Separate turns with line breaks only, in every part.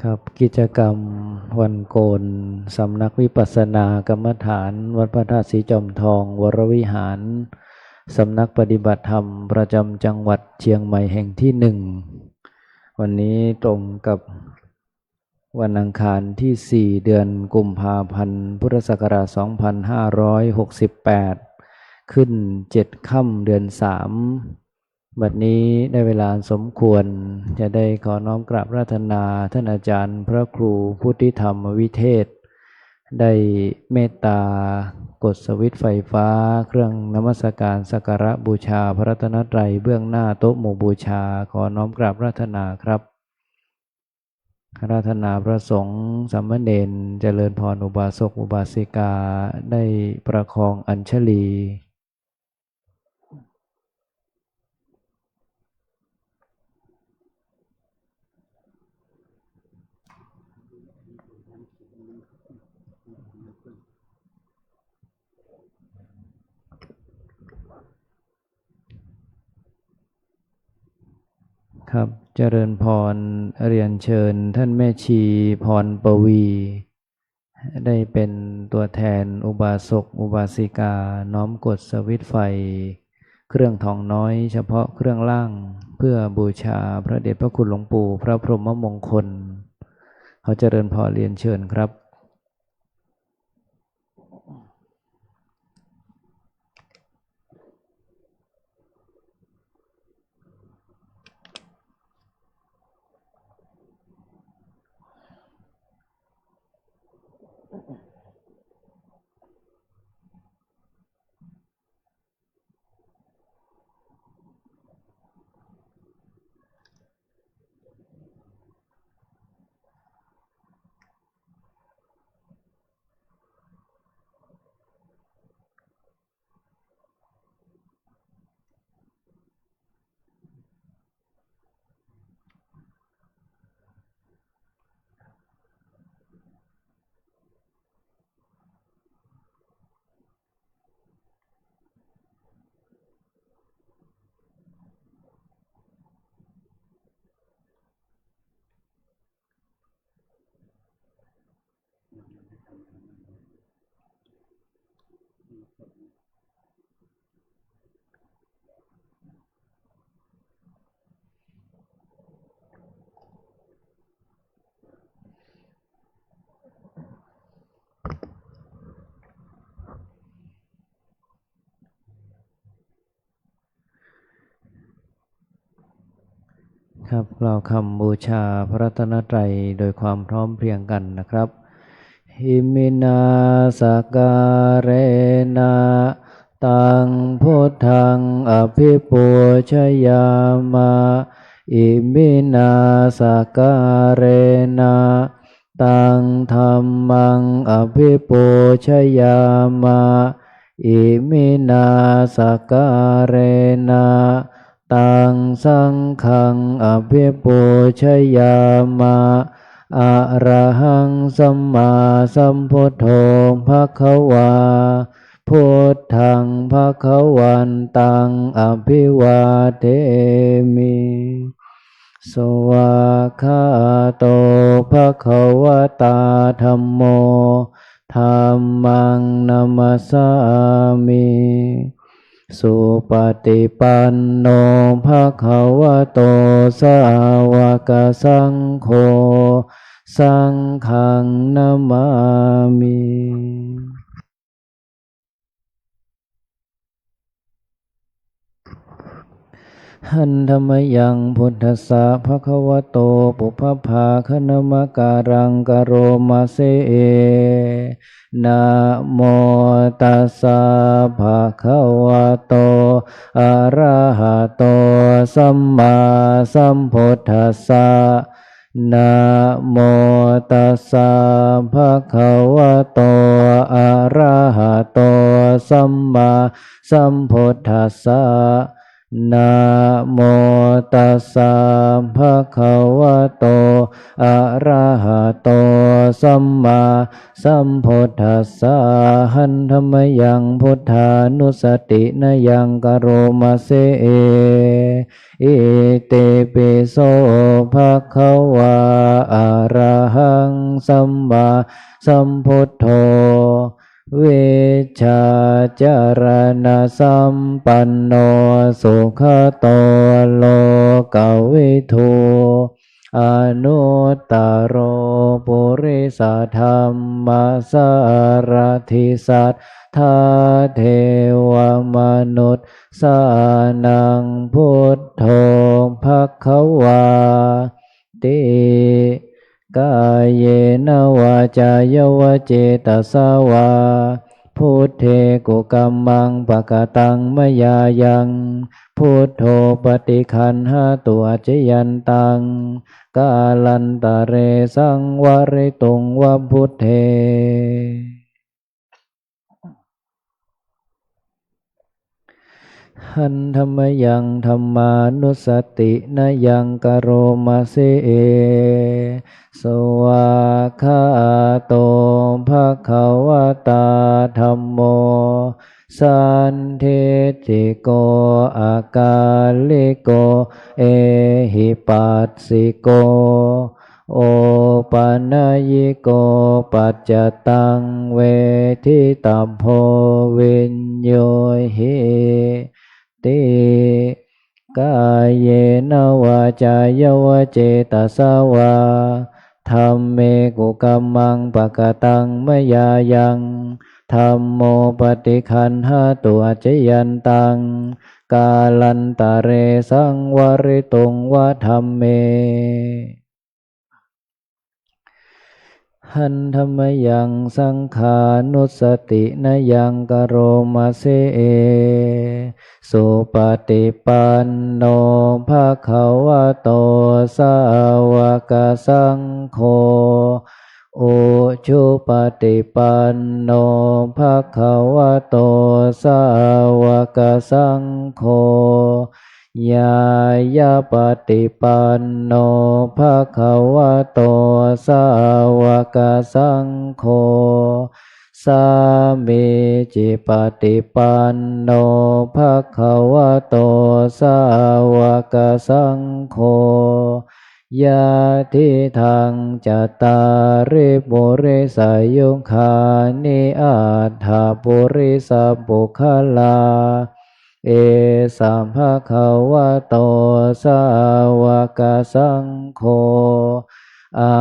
ครับกิจกรรมวันโกนสำนักวิปัสสนากรรมฐานวัดพระธาตุศรีจอมทองวรวิหารสำนักปฏิบัติธรรมประจำจังหวัดเชียงใหม่แห่งที่หนึ่งวันนี้ตรงกับวันอังคารที่4เดือนกุมภาพันธ์พุทธศักราช2568ขึ้น7ค่ำเดือน3บัดนี้ได้เวลาสมควรจะได้ขอน้อมกราบราธนาท่านอาจารย์พระครูพุทธิธรรมวิเทศได้เมตตากดสวิตช์ไฟฟ้าเครื่องนมัสการสักการะบูชาพระรัตนตรัยเบื้องหน้าโต๊ะหมู่บูชาขอน้อมกราบราธนาครับอาราธนาพระสงฆ์สามเณรเจริญพรอุบาสกอุบาสิกาได้ประคองอัญชลีครับเจริญพรเรียนเชิญท่านแม่ชีพรปวีได้เป็นตัวแทนอุบาสกอุบาสิกาน้อมกดสวิตช์ไฟเครื่องทองน้อยเฉพาะเครื่องล่างเพื่อบูชาพระเดชพระคุณหลวงปู่พระพรหมมงคลเขาเจริญพรเรียนเชิญครับครับเราคำบูชาพระรัตนตรัยโดยความพร้อมเพรียงกันนะครับหิมินาสการเรนะตังพุทธังอภิปูชยามะอิมินาสการเรนะตังธัมมังอภิปูชยามะอิมินาสการเรนะตังสังฆังอภิปูชยามะอะระหังสัมมาสัมพุทโธภควาพุทธังภควันตังอภิวาเทมิสวากขาโตภควตาธัมโมธัมมังนัมสสามิสุปฏิปันโนภควโตสาวกสังโฆสังฆังนามามิหันธรรมยังพุทธัสสะภะคะวะโตปุพพาคณมการังกโรมาเสนะโมตัสสะภะคะวะโตอะระหะโตสัมมาสัมพุทธัสสะนะโมตัสสะภะคะวะโตอะระหะโตสัมมาสัมพุทธัสสะ นะโมตัสสะภะคะวะโตอะระหะโตสัมมาสัมพุทธัสสะหันธัมมยังพุทธานุสตินะยังกโรมาเสเออิติปิโสภะคะวะอะระหังสัมมาสัมพุทโธเวชชาจารณะสัมปันโนสุขโตโลกวิทูอนุตตโรปุริสธรรมสารถิสัทธาเทวมนุษย์สานังพุทโธภควาติกายเยนวาจายวเจตสาวาพุทเทกุกัมมังปะกตังมยายังพุทโธปฏิคันหาตัวจยันตังกาลันตะเรสังวริตุงวะพุทเทหันธรรมยังธรรมานุสตินะยังกโรมาเสเอสวาคาโตภะคะวะตาธัมโมสันเทติโกอากาลิโกเอหิปัสสิโกโอปัญญิโกปัจจตังเวทิตัพโพวิญโยหิติกายเยนวาจายวเจตสาวาธัมเมกุกัมมังปะกตังมยายังธัมโมปฏิคันหาตุอจยันตังกาลันตะเรสังวริตุงวะธัมเมหันธรรมยังสังขานุสตินะยังกโรมาเสเอสุปฏิปันโนภะคะวะโตสาวกสังโฆโอชุปฏิปันโนภะคะวะโตสาวกสังโฆญาญาปฏิปันโนภะคะวะโตสาวกสังโฆสามีจิปฏิปันโนภะคะวะโตสาวกสังโฆยะทิทังจัตตาริปุริสายุคานิอัฏฐปุริสบุคลาเอสัมภะคะวะโตสาวกสังโฆอา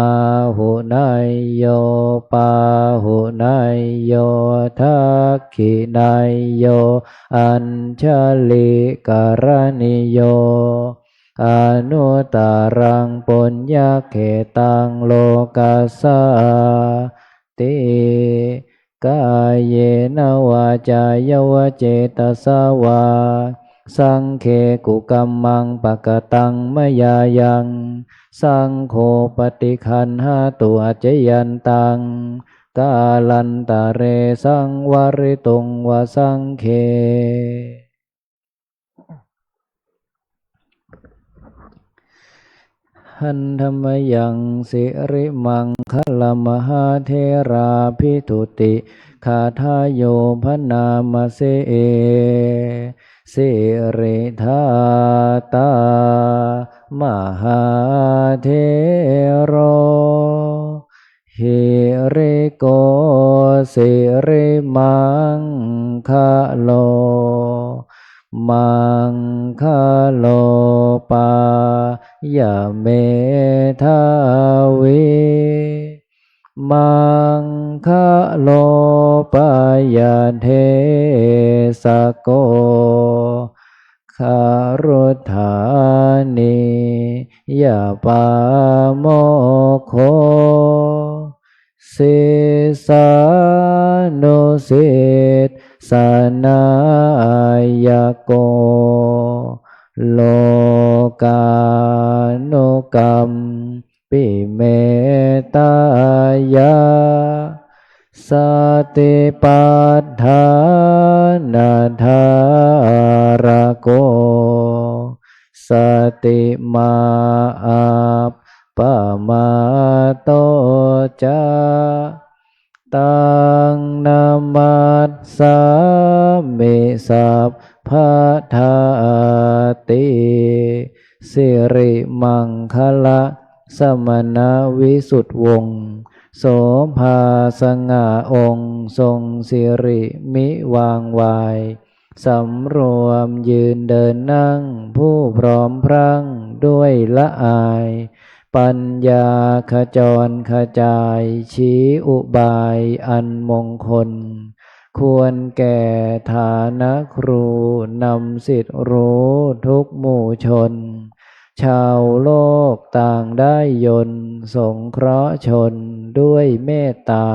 หุนายโยปาหุนายโยทักขินายโยอัญชลิกรณิโยอนุตตรังปุญญเขตังโลกัสสาติกายเยนวาจายวเจตสาวาสังเคกุกัมมังปะกตังมยายังสังโฆปฏิคันหาตุอจยันตังกาลันตะเรสังวริตุงวสังเคหันธรรมยังสิริมังคลมหาเทราภิทุติคาทายโยพนามเสเอสิริธาตามหาเทโรหิริโกสิริมังคะโลมังคะโลปายะเมทาวิมังคะโลปายะเทสโกคารุธานิยาปาโมโคสิสานุสิตสนายโกโลกานุกรรมปิเมตายาสติปัฏฐานาธารโก ติมาอาปะมาโตจาตังนามัสสามิสัพพะทาติสิริมังคละสมณวิสุทธวงศ์โสภาสง่าองค์ทรงสิริมิวางวายสำรวมยืนเดินนั่งผู้พร้อมพรั่งด้วยละอายปัญญาขจรขจายชี้อุบายอันมงคลควรแก่ฐานะครูนำสิทธิรู้ทุกหมู่ชนชาวโลกต่างได้ยนต์สงเคราะห์ชนด้วยเมตตา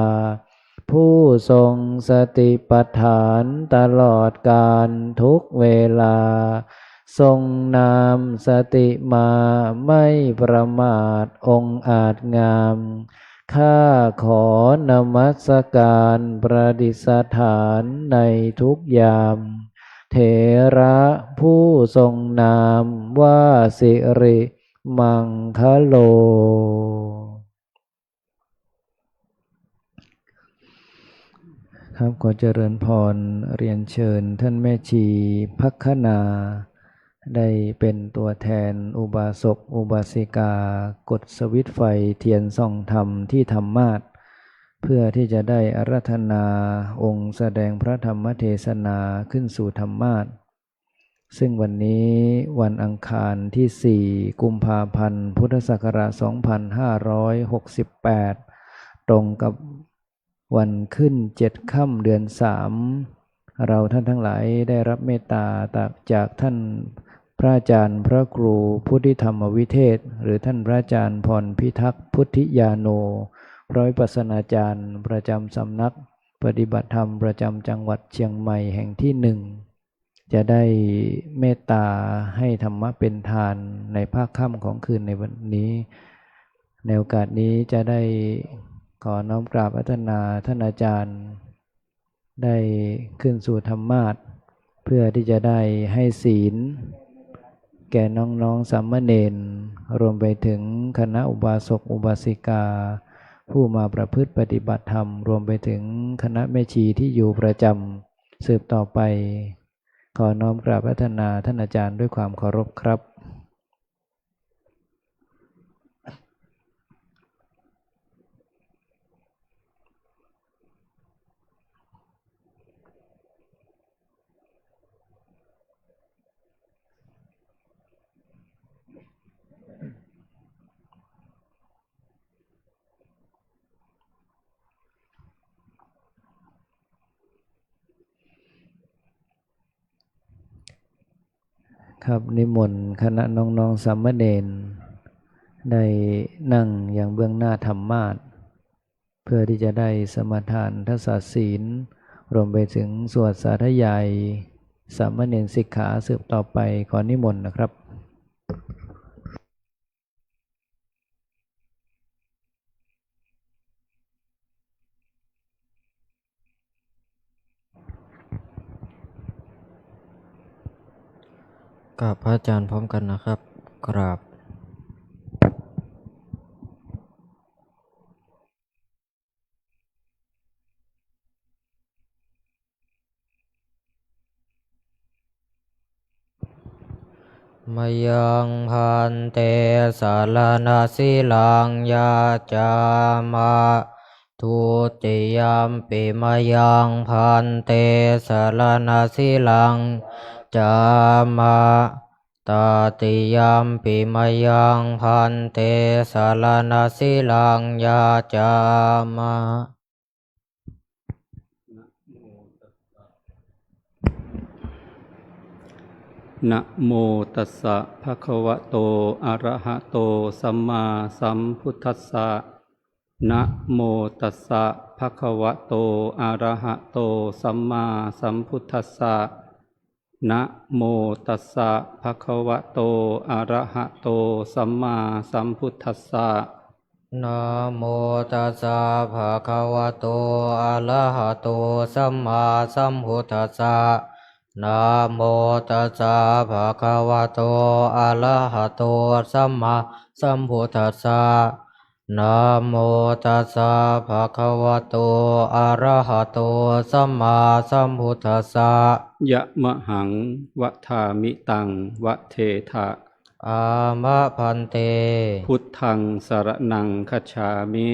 ผู้ทรงสติปัฏฐานตลอดกาลทุกเวลาทรงนามสติมาไม่ประมาทองค์อาจงามข้าขอนมัสการประดิษฐานในทุกยามเถระผู้ทรงนามว่าสิริมังคโลครับขอเจริญพรเรียนเชิญท่านแม่ชีภัคนาได้เป็นตัวแทนอุบาสกอุบาสิกากดสวิตช์ไฟเทียนส่องธรรมที่ธรรมาสน์เพื่อที่จะได้อาราธนาองค์แสดงพระธรรมเทศนาขึ้นสู่ธรรมาสน์ซึ่งวันนี้วันอังคารที่4กุมภาพันธ์พุทธศักราช2568ตรงกับวันขึ้น7ค่ำเดือน3เราท่านทั้งหลายได้รับเมตตาจากท่านพระอาจารย์พระครูพุทธิธรรมวิเทศหรือท่านพระอาจารย์พรพิทักษ์พุทธิยาโนร้อยปัสนาจารย์ประจำสำนักปฏิบัติธรรมประจำจังหวัดเชียงใหม่แห่งที่1จะได้เมตตาให้ธรรมะเป็นทานในภาคค่ำของคืนในวันนี้ในโอกาสนี้จะได้ขอน้อมกราบอาราธนาท่านอาจารย์ได้ขึ้นสู่ธรรมาสน์เพื่อที่จะได้ให้ศีลแก่น้องๆสามเณรรวมไปถึงคณะอุบาสกอุบาสิกาผู้มาประพฤติปฏิบัติธรรมรวมไปถึงคณะแม่ชีที่อยู่ประจำสืบต่อไปขอน้อมกราบอาราธนาท่านอาจารย์ด้วยความเคารพครับครับนิมนต์คณะน้องๆสามเณรได้นั่งอย่างเบื้องหน้าธรรมาสน์เพื่อที่จะได้สมาทานทักษะศีลรวมไปถึงสวดสาธยายสามเณรสิกขาสืบต่อไปขอนิมนต์นะครับ
กราบพระอาจารย์พร้อมกันนะครับกราบมยังพันเตสารนาสิลังยาจามะทุติยมปิมยังพันเตสารนาสิลังจามะตติยมปิมยังพันเตสารนาสิลังยาจามะ
นะโมตัสสะภะคะวะโตอะระหะโตสัมมาสัมพุทธัสสะนะโมตัสสะภะคะวะโตอะระหะโตสัมมาสัมพุทธัสสะนะโมตัสสะภะคะวะโตอะระหะโตสัมมาสัมพุทธัสสะ
นะโมตัสสะภะคะวะโตอะระหะโตสัมมาสัมพุทธัสสะ นะโมตัสสะภะคะวะโตอะระหะโตสัมมาสัมพุทธัสสะนะโมตัสสะภะคะวะโตอะระหะโตสัมมาสัมพุทธัสสะ
ยะมะหังวะทามิตังวะเทถะ
อามะพันเต
พุทธังสรณังคัจฉามิ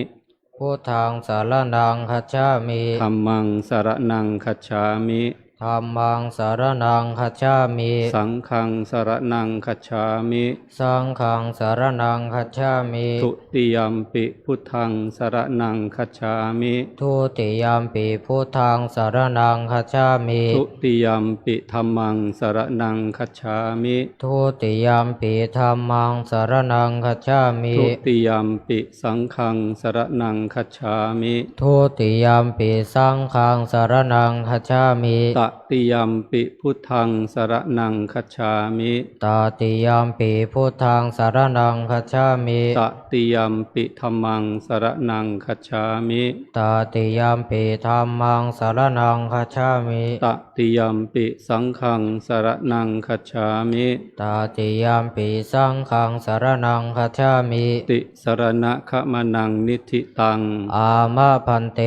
พุทธังสารนังคัจฉามิ
ธัมมังสรณังคัจฉามิ
ธัมมังสารนังคัจฉามิ
สังฆังสรณังคัจฉามิ
สังฆังสารนังคัจฉามิ
ทุติยัมปิพุทธังสรณังคัจฉามิ
ทุติยามปีพุทธังสารนังคัจฉามิ
ทุติยัมปิธัมมังสรณังคัจฉามิ
ทุติยามปีธัมมังสารนังคัจฉามิ
ทุติยัมปิสังฆังสรณังคัจฉามิ
ทุติยามปีสังฆังสารนังคัจฉามิ
ตติยัมปิพุทธังสรณังคัจฉามิ
ตติยามปีพุทธังสารนังคัจฉามิ
ตติยัมปิธัมมังสรณังคัจฉามิ
ตติยามปีธัมมังสารนังคัจฉามิ
ตติยัมปิสังฆังสรณังคัจฉามิ
ตติยามปีสังฆังสารนังคัจฉามิ
ติสรณะขมนังนิธิตัง
อามะพันเต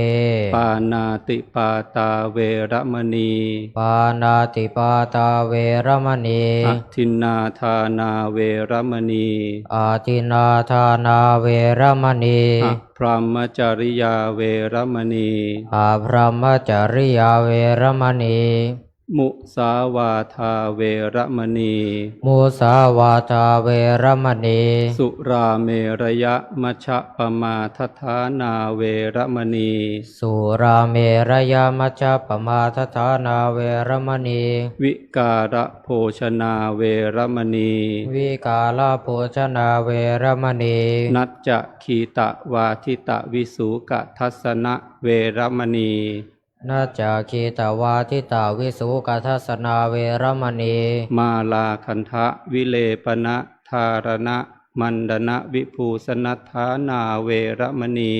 ปานาติปาตาเวระมณี
ปานาติปาตาเวรมณี
อทินนาทานาเวระมณี
อาทินาทานาเวรมณี
อพรหมจริยาเวระมณี
อาพรหมจริยาเวรมณี
มุสาวาทาเวระมณี
มุสาวาทาเวรมณี
สุราเมรยะมัชฌะปมาทฐานาเวระมณี
สุราเมรยามัจจปมาทฐานาเวรมณี
วิการะโภชนาเวระมณี
วิกาลโภชนาเวรมณี
นัจจะขีตะวาทิตะวิสุกะทัสสนะเวระมณี
นาจาคีตวาทิตาวิสุกัทัสนาเวรมณี
มาลาคันทะวิเลปนะธารณะมันดนะวิภูสนัทธานาเวระมณี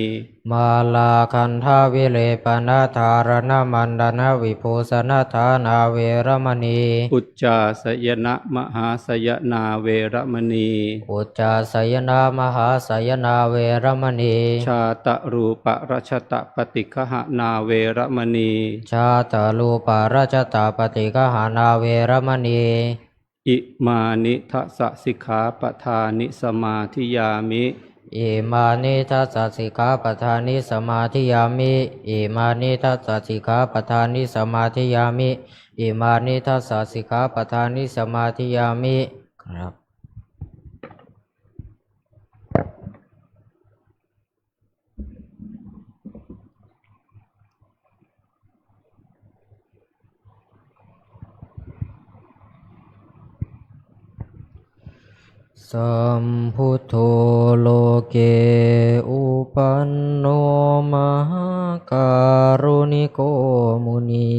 มาลาคันธาวิเลปนาธารณมันดนาวิภูสนาธานาเวรมณี
อุจจาสยนะมหาสยนาเวระมณี
อุจจาสยนามหาสยนาเวรมณี
ชาตะรูปรัชตะปฏิคหนาเวระมณี
ชาตาลูปาราชตาปฏิกหานาเวรมณี
อิมานิทัสสะสิกขาปทานิสมาธิยามิ
อิมานิทัสสะสิกขาปทานิสมาธิยามิอิมานิทัสสะสิกขาปทานิสมาธิยามิอิมานิทัสสะสิกขาปทานิสมาธิยามิครับสัมพุทโธโลเกอุปันโนมหาการุณิโกมุนี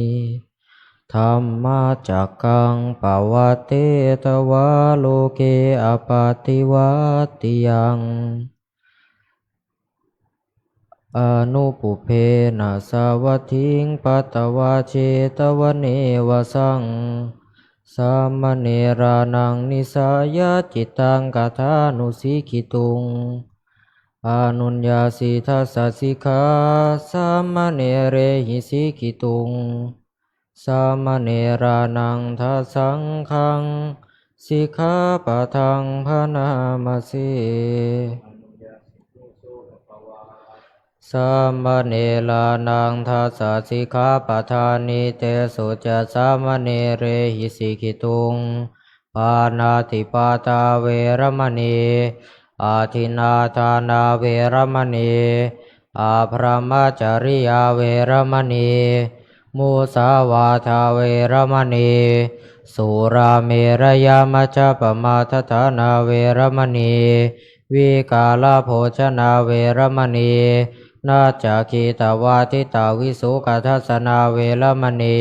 ธัมมาจักขังปวัตเตตวาโลเกอปาติวัตติยังอนุปุเพนะสาวัตถิงปัตตวาเชตวเนวสังสามเณรานังนิสายาจิตตังกถานุสิกิตุงอนุญญาสิทัสสะสิกขาสามเณเรหิสิกิตุงสามเณรานังทัสสังฆังสิกขาปะทังภนามาเสสามเณรานังทัสสะสิกขาปะทานิเตสุจะสามเณเรหิสิกิตุงปานาติปาตาเวรมณีอาทินนาทานาเวรมณีอาพรหมจริยาเวรมณีมุสาวาทาเวรมณีสุราเมรยามัจจปมาทฐานาเวรมณีวิกาลโภชนาเวรมณีนาจาคีตวาทิตาวิสุกัทัสนาเวรมณี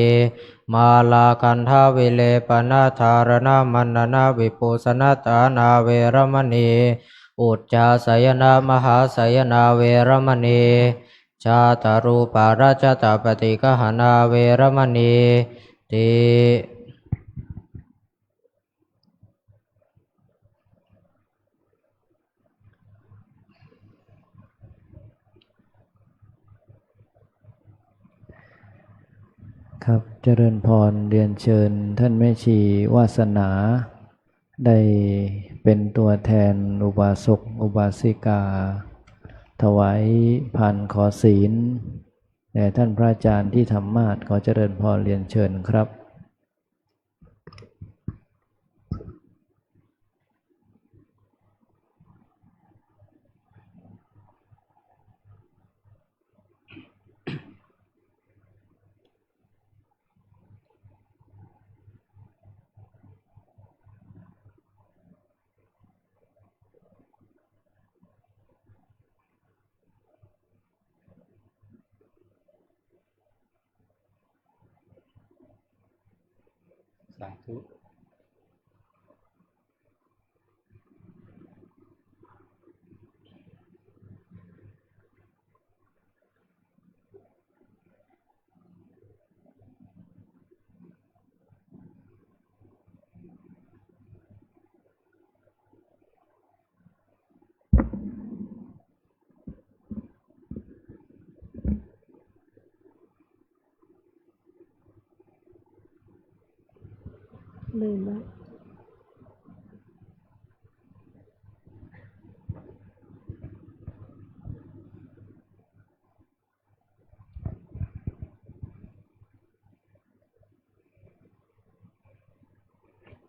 มาลาคันธาวิเลปนาธารณมันนาวิปุสนัตานาเวรมณีอุจจาสยนามหาสยนาเวรมณีชาตารูปาราชตาปฏิกหนาเวรมณีติ
ครับเจริญพรเรียนเชิญท่านแม่ชีวาสนาได้เป็นตัวแทนอุบาสกอุบาสิกาถวายผ่านขอศีลแด่ท่านพระอาจารย์ที่ธรรมาสน์ขอเจริญพรเรียนเชิญครับ
สาธุ
ลืมแล้ว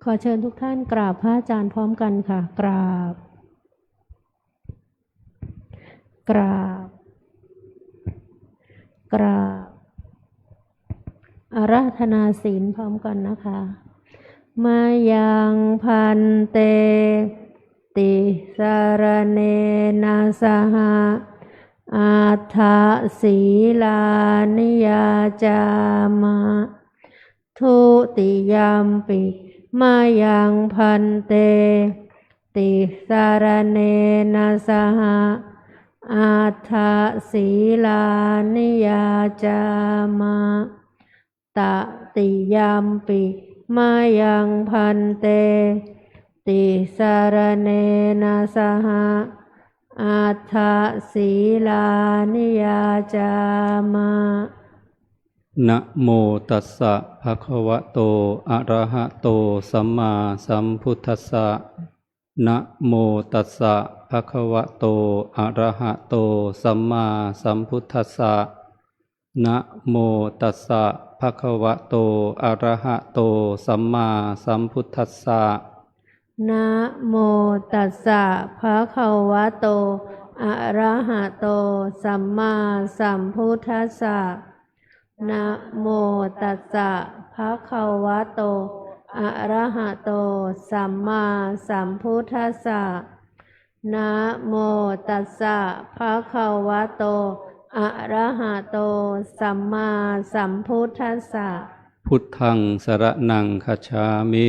ขอเชิญทุกท่านกราบพระอาจารย์พร้อมกันค่ะกราบกราบกราบอาราธนาศีลพร้อมกันนะคะมายังพันเตติสารเนนะสหะอัฏฐศีลานิยาจามะทุติยัมปิมายังพันเตติสารเนนะสหะอัฏฐศีลานิยาจามะตติยัมปิมายังพันเตติสารเนนะสหะอัฏฐศีลานิยาจามะ
นะโมตัสสะภะคะวะโตอะระหะโตสัมมาสัมพุทธัสสะนะโมตัสสะภะคะวะโตอะระหะโตสัมมาสัมพุทธัสสะนะโมตัสสะภะคะวะโตอะระหะโตสัมมาสัมพุทธัสสะ
นะโมตัสสะภะคะวะโตอะระหะโตสัมมาสัมพุทธัสสะนะโมตัสสะภะคะวะโตอะระหะโตสัมมาสัมพุทธัสสะนะโมตัสสะภะคะวะโตอะระหะโตสัมมาสัมพุทธัสสะ
พุทธังสรณังคัจฉามิ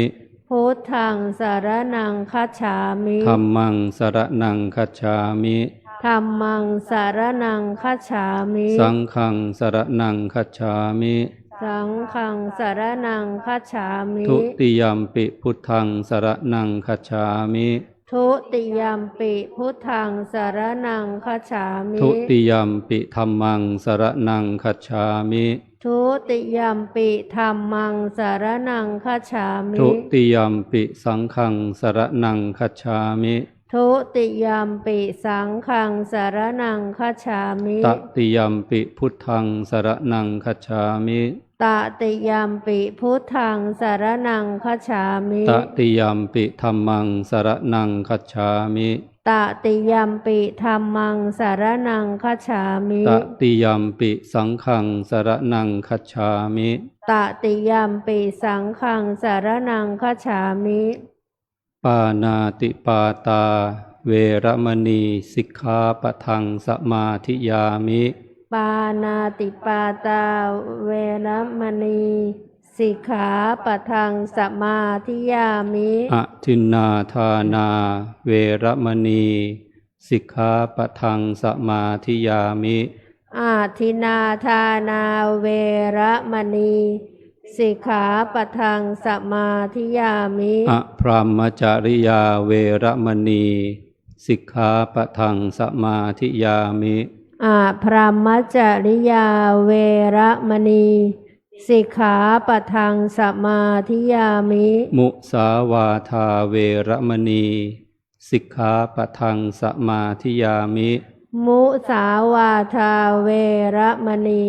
พุทธังสรณังคัจฉามิ
ธัมมังสรณังคัจฉามิ
ธัมมังสรณังคัจฉามิ
สังฆังสรณังคัจฉามิ
สังฆังสรณังคัจฉามิ
ทุติยัมปิพุทธังสรณังคัจฉามิ
ทุติยัมปิพุทธังสรณังคัจฉามิ
ทุติยัมปิธัมมังสรณังคัจฉามิ
ทุติยัมปิธัมมังสรณังคัจฉามิ
ทุติยัมปิสังฆังสรณังคัจฉามิ
ทุติยัมปิสังฆังสรณังคัจฉามิ
ตติยัมปิพุทธังสรณังคัจฉามิ
ตติยัมปิพุทธังสรณังคัจฉามิ
ตติยัมปิธัมมังสรณังคัจฉามิ
ตติยัมปิธัมมังสรณังคัจฉามิ
ตติยัมปิสังฆังสรณังคัจฉามิ
ตติยัมปิสังฆังสรณังคัจฉามิ
ปานาติปาตาเวรมณีสิกขาปะทังสมาธิยามิ
ปานาติปาตาเวรมณีสิกขาปะทังสมาธิยามิ
อทินนาทานาเวรมณีสิกขาปะทังสมาธิยามิ
อาทินาทานาเวรมณีสิกขาปะทังสมาธิยามิ
อพรหมจริยาเวรมณีสิกขาปะทังสมาธิยามิ
อาพรหมจริยาเวรมณี สิกขาปะทังสมาธิยามิ
มุสาวาทาเวระมณีสิกขาปะทังสมาธิยามิ
มุสาวาทาเวระมณี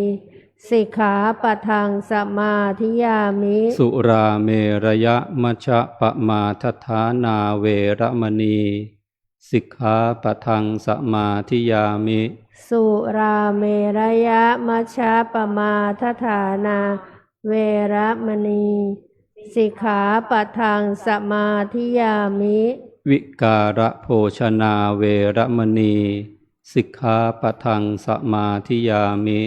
สิกขาปะทังสมาธิยามิ
สุราเมรยมัชฌะปมาทฐานาเวระมณีสิกขาปะทังสมาธิยามิ
สุราเมรยะมัชฌะปมาทฐานาเวระมณีสิกขาปะทังสมาธิยามิ
วิการะโภชนาเวระมณีสิกขาปะทังสมาธิยามิ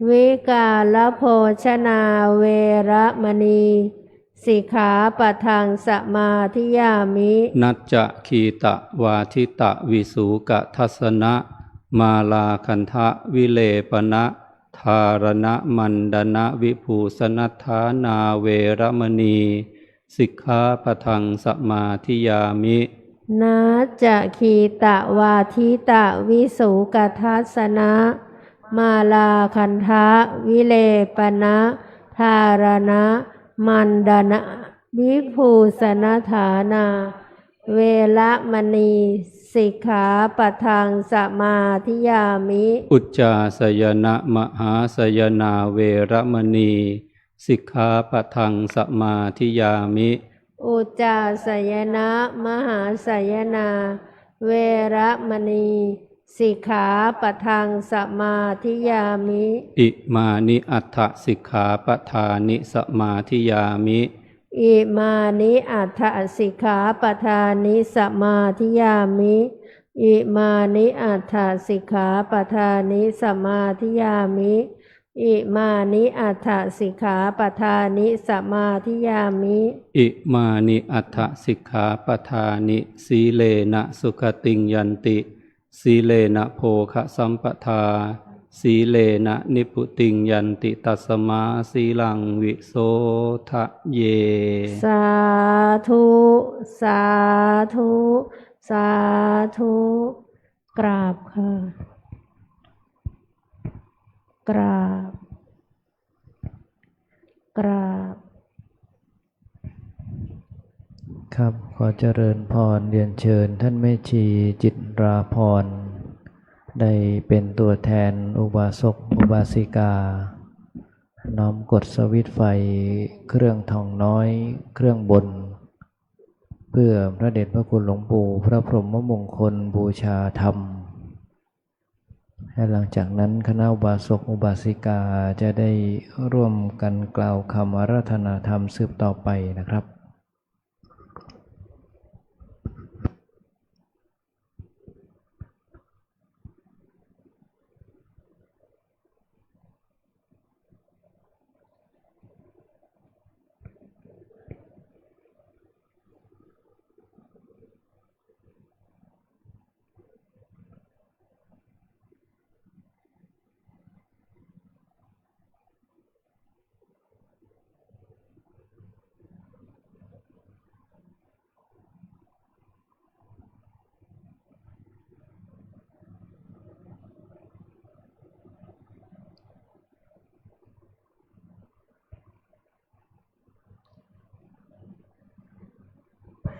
วิกาลโภชนาเวระมณีสิกขาปะทังสมาธิยามิ
นัจจะคีตะวาทิตะวิสูกะทัสนะมาลาคันทะวิเลปนะธารณมันดนะวิภูสนัทธานาเวระมณีสิกขาปะทังสมาธิยามิ
นาจะคีตะวาทิตะวิสุกทัสนะมาลาคันทะวิเลปนะธารณะมันดนะวิภูสนฐานาเวระมณีสิกขาปะทังสมาธิยามิ
อุจจาสยนะมหาสยนาเวระมณีสิกขาปะทังสมาธิยามิ
อุจจาสยนะมหาสยนาเวระมณีสิกขาปะทังสมาธิยามิ
อิมานิอัฏฐสิกขาปทานิสมาธิยามิ
อิมานิอัฏฐสิกขาปทานิสมาธิยามิอิมานิอัฏฐสิกขาปทานิสมาธิยามิอิมานิอัฏฐสิกขาปทานิสมาธิยามิ
อิมานิอัฏฐสิกขาปทานิสีเลนะสุขติงยันติสีเลนะโภคะสัมปทาสีเลนะนิพุติงยันติตัสมาสีลังวิโสทะเย
สาธุสาธุสาธุกราบค่ะกราบกราบ
ครับขอเจริญพรเรียนเชิญท่านแม่ชีจิตราพรได้เป็นตัวแทนอุบาสกอุบาสิกาน้อมกดสวิตช์ไฟเครื่องทองน้อยเครื่องบน เพื่อพระเดชพระคุณหลวงปู่พระพรหมมงคลบูชาธรรมและหลังจากนั้นคณะอุบาสกอุบาสิกาจะได้ร่วมกันกล่าวคำอาราธนาธรรมสืบต่อไปนะครับ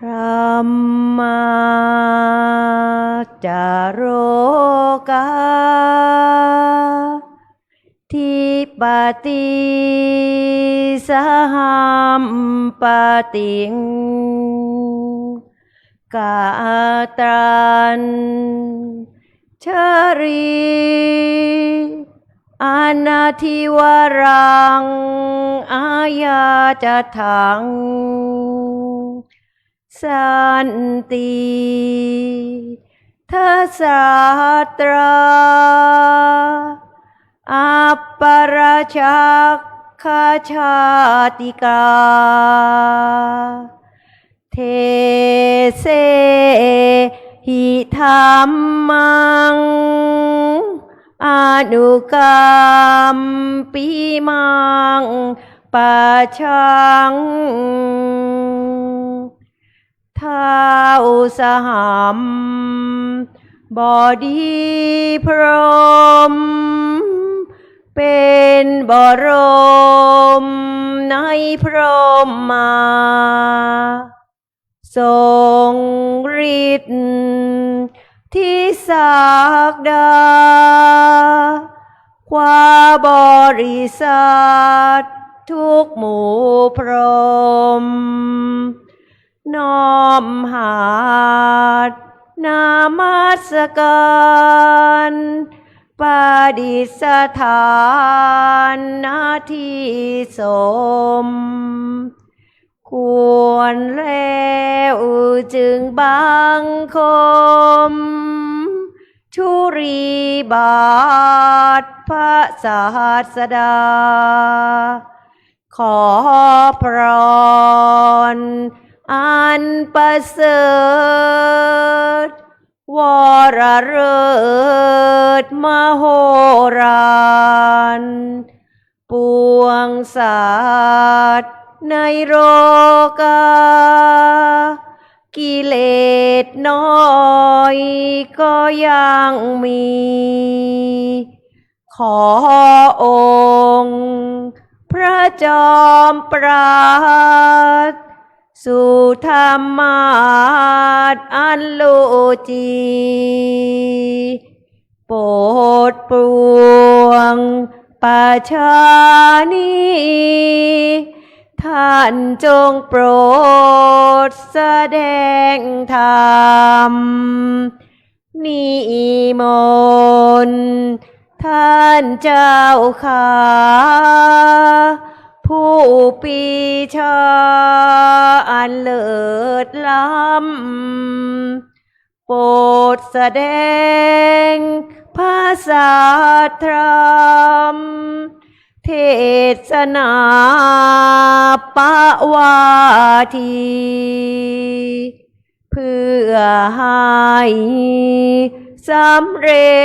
พระมาจาโรกาทิปติสหัมปติงกาตรันชรีอนาทิวรังอาญาจะถังสันติทัสสาตราอัปปราชักขชาติกาเทเสหิธรรมังอนุกรรมปิมังปัจฉังท้าวสหัมบดีพรหมเป็นบรม พรหมมาทรงฤทธิ์ที่ศักดาความบริสัทธิ์ทุกหมู่พรหมน้อมหาดนามัสการปฏิสถานนาที่สมควรแล้วจึงบังคมทุรีบาทพระศาสดาขอพรอันประเสริฐวรเลิศมโหฬารปวงสัตว์ในโลกากิเลสน้อยก็ยังมีขอองค์พระจอมปราดสู่ธรรมาสอันโลจีโปรดปรวงประชานีท่านจงโปรดแสดงธรรมนิมนต์ท่านเจ้าข้าผู้ปีชาอันเลิศล้ำโปรดแสดงภาษาธรรมเทศนาปวาทีเพื่อให้สำเร็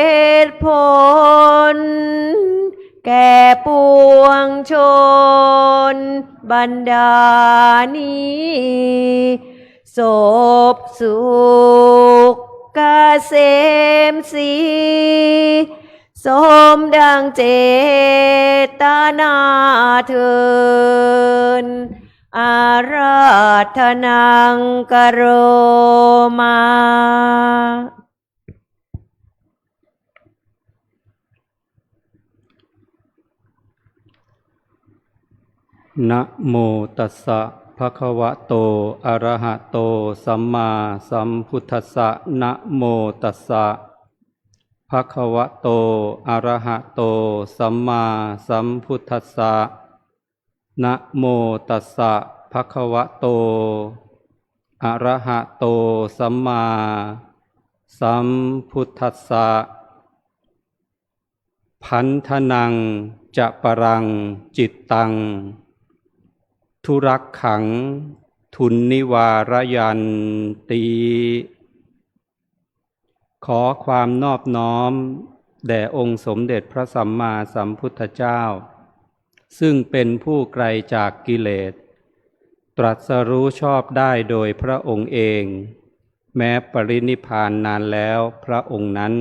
จผลแก่ปวงชนบรรดานี้ศพสุขเกษมศรีสมดังเจตนาเถิดอาราธนังกโรมา
นะโมตัสสะภะคะวะโตอะระหะโตสัมมาสัมพุทธัสสะนะโมตัสสะภะคะวะโตอะระหะโตสัมมาสัมพุทธัสสะนะโมตัสสะภะคะวะโตอะระหะโตสัมมาสัมพุทธัสสะพันธนังจะปรังจิตตังทุรักขังทุนนิวารยันติขอความนอบน้อมแด่องค์สมเด็จพระสัมมาสัมพุทธเจ้าซึ่งเป็นผู้ไกลจากกิเลสตรัสรู้ชอบได้โดยพระองค์เองแม้ปรินิพพานนานแล้วพระองค์นั้น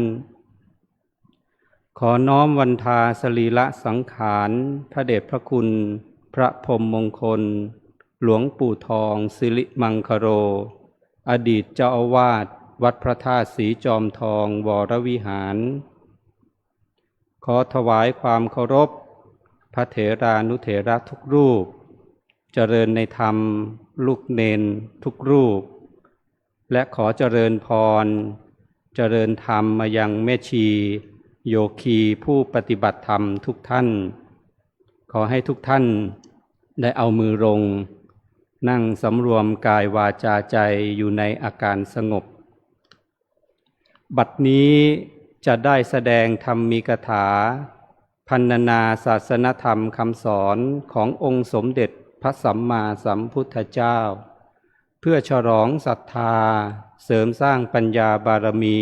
ขอน้อมวันทาสรีระสังขารพระเดชพระคุณพระพรหมมงคลหลวงปู่ทองสิริมังคโรอดีตเจ้าอาวาสวัดพระธาตุศรีจอมทองวรวิหารขอถวายความเคารพพระเถรานุเถระทุกรูปเจริญในธรรมลูกเนนทุกรูปและขอเจริญพรเจริญธรรมมายังแม่ชีโยคีผู้ปฏิบัติธรรมทุกท่านขอให้ทุกท่านได้เอามือลงนั่งสำรวมกายวาจาใจอยู่ในอาการสงบบัดนี้จะได้แสดงธรรมีกถาพรรณนาศาสนธรรมคำสอนขององค์สมเด็จพระสัมมาสัมพุทธเจ้าเพื่อฉลองศรัทธาเสริมสร้างปัญญาบารมี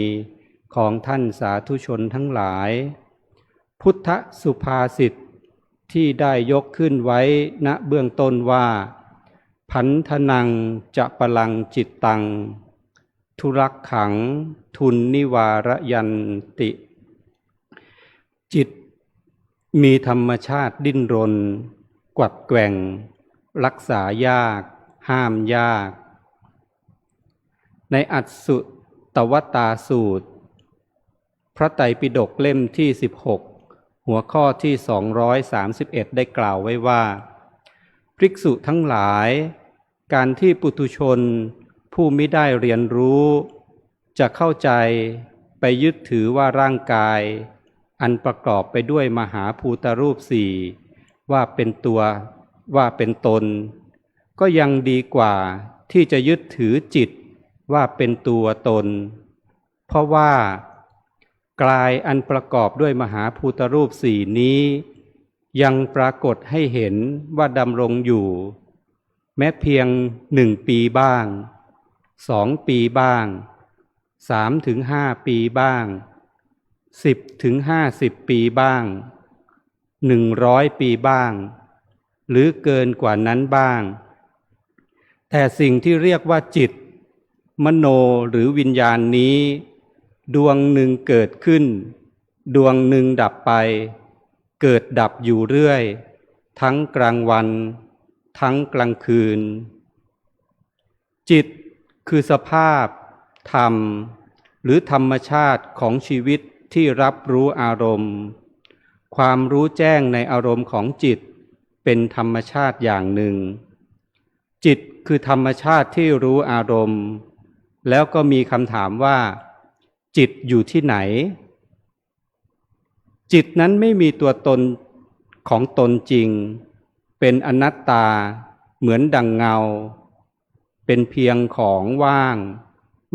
ของท่านสาธุชนทั้งหลายพุทธสุภาษิตที่ได้ยกขึ้นไว้ณเบื้องต้นว่าพันธนังจะปลังจิตตังทุรักขังทุนนิวารยันติจิตมีธรรมชาติดิ้นรนกวัดแกว่ง รักษายากห้ามยากในอัสสุตวตาสูตรพระไตรปิฎกเล่มที่16หัวข้อที่231ได้กล่าวไว้ว่าภิกษุทั้งหลายการที่ปุถุชนผู้มิได้เรียนรู้จะเข้าใจไปยึดถือว่าร่างกายอันประกอบไปด้วยมหาภูตรูปสี่ว่าเป็นตัวว่าเป็นตนก็ยังดีกว่าที่จะยึดถือจิตว่าเป็นตัวตนเพราะว่ากายอันประกอบด้วยมหาภูตรูปสี่นี้ยังปรากฏให้เห็นว่าดำรงอยู่แม้เพียง1 ปีบ้าง2 ปีบ้าง3-5 ปีบ้าง10-50 ปีบ้าง100 ปีบ้างหรือเกินกว่านั้นบ้างแต่สิ่งที่เรียกว่าจิตมโนหรือวิญญาณนี้ดวงหนึ่งเกิดขึ้นดวงหนึ่งดับไปเกิดดับอยู่เรื่อยทั้งกลางวันทั้งกลางคืนจิตคือสภาพธรรมหรือธรรมชาติของชีวิตที่รับรู้อารมณ์ความรู้แจ้งในอารมณ์ของจิตเป็นธรรมชาติอย่างหนึ่งจิตคือธรรมชาติที่รู้อารมณ์แล้วก็มีคำถามว่าจิตอยู่ที่ไหนจิตนั้นไม่มีตัวตนของตนจริงเป็นอนัตตาเหมือนดังเงาเป็นเพียงของว่าง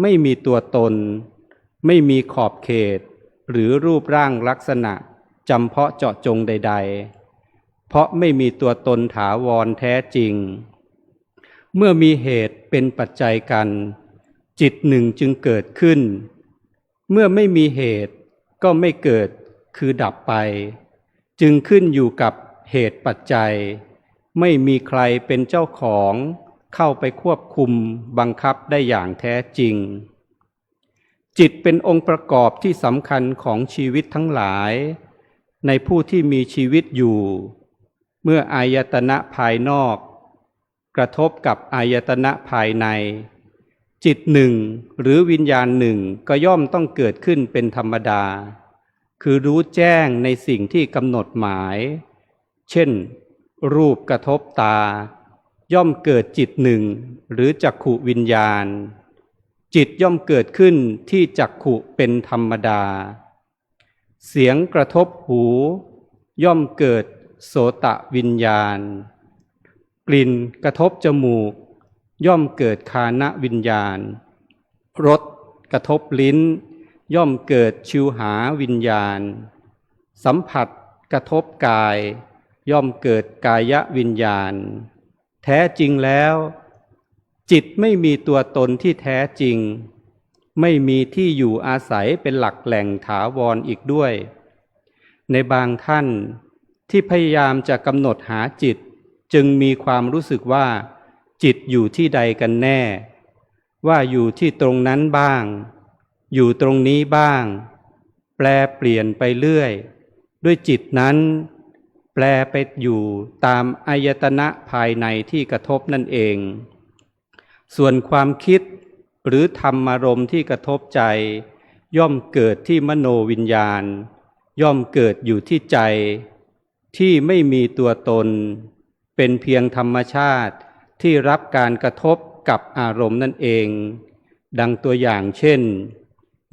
ไม่มีตัวตนไม่มีขอบเขตหรือรูปร่างลักษณะจำเพาะเจาะจงใดๆเพราะไม่มีตัวตนถาวรแท้จริงเมื่อมีเหตุเป็นปัจจัยกันจิตหนึ่งจึงเกิดขึ้นเมื่อไม่มีเหตุก็ไม่เกิดคือดับไปจึงขึ้นอยู่กับเหตุปัจจัยไม่มีใครเป็นเจ้าของเข้าไปควบคุมบังคับได้อย่างแท้จริงจิตเป็นองค์ประกอบที่สำคัญของชีวิตทั้งหลายในผู้ที่มีชีวิตอยู่เมื่ออายตนะภายนอกกระทบกับอายตนะภายในจิตหนึ่งหรือวิญญาณหนึ่งก็ย่อมต้องเกิดขึ้นเป็นธรรมดาคือรู้แจ้งในสิ่งที่กำหนดหมายเช่นรูปกระทบตาย่อมเกิดจิตหนึ่งหรือจักขุวิญญาณจิตย่อมเกิดขึ้นที่จักขุเป็นธรรมดาเสียงกระทบหูย่อมเกิดโสตวิญญาณกลิ่นกระทบจมูกย่อมเกิดฆานวิญญาณรสกระทบลิ้นย่อมเกิดชิวหาวิญญาณสัมผัสกระทบกายย่อมเกิดกายวิญญาณแท้จริงแล้วจิตไม่มีตัวตนที่แท้จริงไม่มีที่อยู่อาศัยเป็นหลักแหล่งถาวรอีกด้วยในบางท่านที่พยายามจะกำหนดหาจิตจึงมีความรู้สึกว่าจิตอยู่ที่ใดกันแน่ว่าอยู่ที่ตรงนั้นบ้างอยู่ตรงนี้บ้างแปลเปลี่ยนไปเรื่อยด้วยจิตนั้นแปลไปอยู่ตามอายตนะภายในที่กระทบนั่นเองส่วนความคิดหรือธรรมารมณ์ที่กระทบใจย่อมเกิดที่มโนวิญญาณย่อมเกิดอยู่ที่ใจที่ไม่มีตัวตนเป็นเพียงธรรมชาติที่รับการกระทบกับอารมณ์นั่นเองดังตัวอย่างเช่น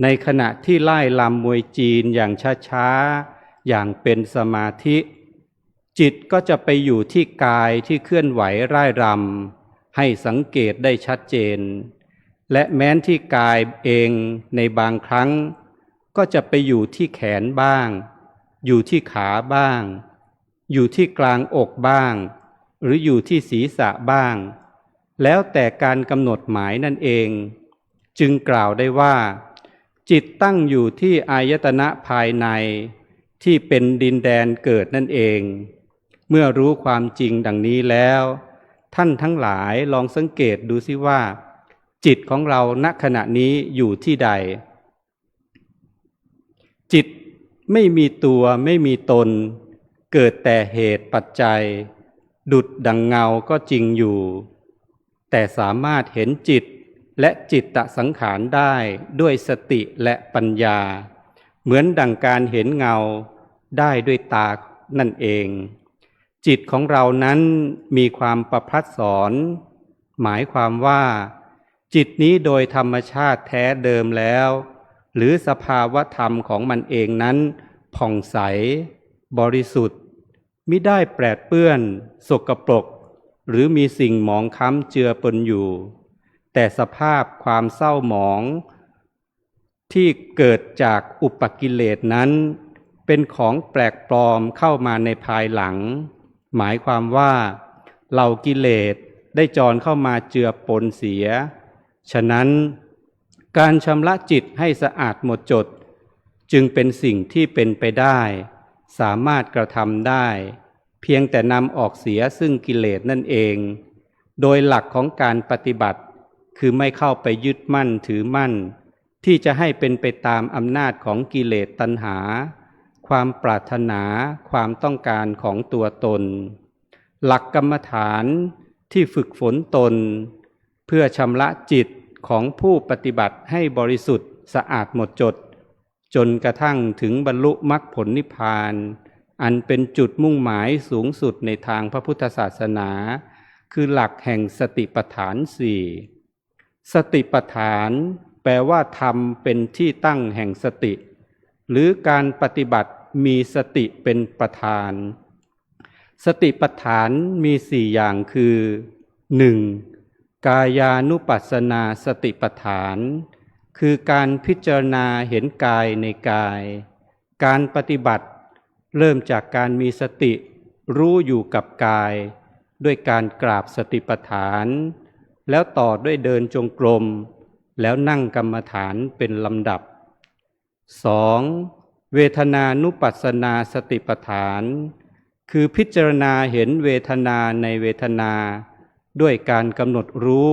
ในขณะที่ไล่ลำมวยจีนอย่างช้าๆอย่างเป็นสมาธิจิตก็จะไปอยู่ที่กายที่เคลื่อนไหวร่ายรำให้สังเกตได้ชัดเจนและแม้นที่กายเองในบางครั้งก็จะไปอยู่ที่แขนบ้างอยู่ที่ขาบ้างอยู่ที่กลางอกบ้างหรืออยู่ที่ศีรษะบ้างแล้วแต่การกำหนดหมายนั่นเองจึงกล่าวได้ว่าจิตตั้งอยู่ที่อายตนะภายในที่เป็นดินแดนเกิดนั่นเองเมื่อรู้ความจริงดังนี้แล้วท่านทั้งหลายลองสังเกตดูสิว่าจิตของเราณขณะนี้อยู่ที่ใดจิตไม่มีตัวไม่มีตนเกิดแต่เหตุปัจจัย ดุจดังเงาก็จริงอยู่แต่สามารถเห็นจิตและจิตตสังขารได้ด้วยสติและปัญญาเหมือนดังการเห็นเงาได้ด้วยตานั่นเองจิตของเรานั้นมีความประพฤติสอนหมายความว่าจิตนี้โดยธรรมชาติแท้เดิมแล้วหรือสภาวธรรมของมันเองนั้นผ่องใสบริสุทธิ์มิได้แปรเปื้อนสกปรกหรือมีสิ่งหมองคล้ำเจือปนอยู่แต่สภาพความเศร้าหมองที่เกิดจากอุปกิเลสนั้นเป็นของแปลกปลอมเข้ามาในภายหลังหมายความว่าเหล่ากิเลสได้จรเข้ามาเจือปนเสียฉะนั้นการชำระจิตให้สะอาดหมดจดจึงเป็นสิ่งที่เป็นไปได้สามารถกระทำได้เพียงแต่นำออกเสียซึ่งกิเลสนั่นเองโดยหลักของการปฏิบัติคือไม่เข้าไปยึดมั่นถือมั่นที่จะให้เป็นไปตามอำนาจของกิเลสตัณหาความปรารถนาความต้องการของตัวตนหลักกรรมฐานที่ฝึกฝนตนเพื่อชำระจิตของผู้ปฏิบัติให้บริสุทธิ์สะอาดหมดจดจนกระทั่งถึงบรรลุมรรคผลนิพพานอันเป็นจุดมุ่งหมายสูงสุดในทางพระพุทธศาสนาคือหลักแห่งสติปัฏฐานสี่สติปัฏฐานแปลว่าธรรมเป็นที่ตั้งแห่งสติหรือการปฏิบัติมีสติเป็นประธานสติปัฏฐานมีสี่อย่างคือ 1. กายานุปัสสนาสติปัฏฐานคือการพิจารณาเห็นกายในกายการปฏิบัติเริ่มจากการมีสติรู้อยู่กับกายด้วยการกราบสติปัฏฐานแล้วต่อด้วยเดินจงกรมแล้วนั่งกรรมฐานเป็นลำดับ 2. เวทนานุปัสสนาสติปัฏฐานคือพิจารณาเห็นเวทนาในเวทนาด้วยการกำหนดรู้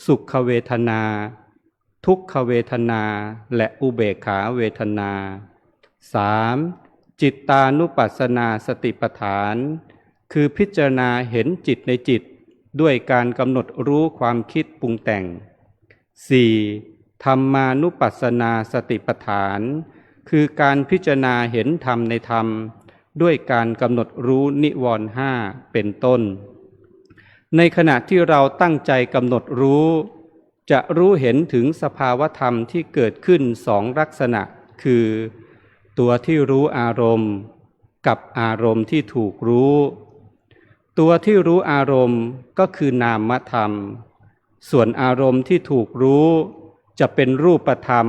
สุขเวทนาทุกขเวทนาและอุเบกขาเวทนา 3. จิตตานุปัสสนาสติปัฏฐานคือพิจารณาเห็นจิตในจิตด้วยการกำหนดรู้ความคิดปรุงแต่ง 4. ธรรมานุปัสสนาสติปัฏฐานคือการพิจารณาเห็นธรรมในธรรมด้วยการกำหนดรู้นิวรณ์ห้าเป็นต้นในขณะที่เราตั้งใจกำหนดรู้จะรู้เห็นถึงสภาวธรรมที่เกิดขึ้นสองลักษณะคือตัวที่รู้อารมณ์กับอารมณ์ที่ถูกรู้ตัวที่รู้อารมณ์ก็คือนามธรรมส่วนอารมณ์ที่ถูกรู้จะเป็นรูปธรรม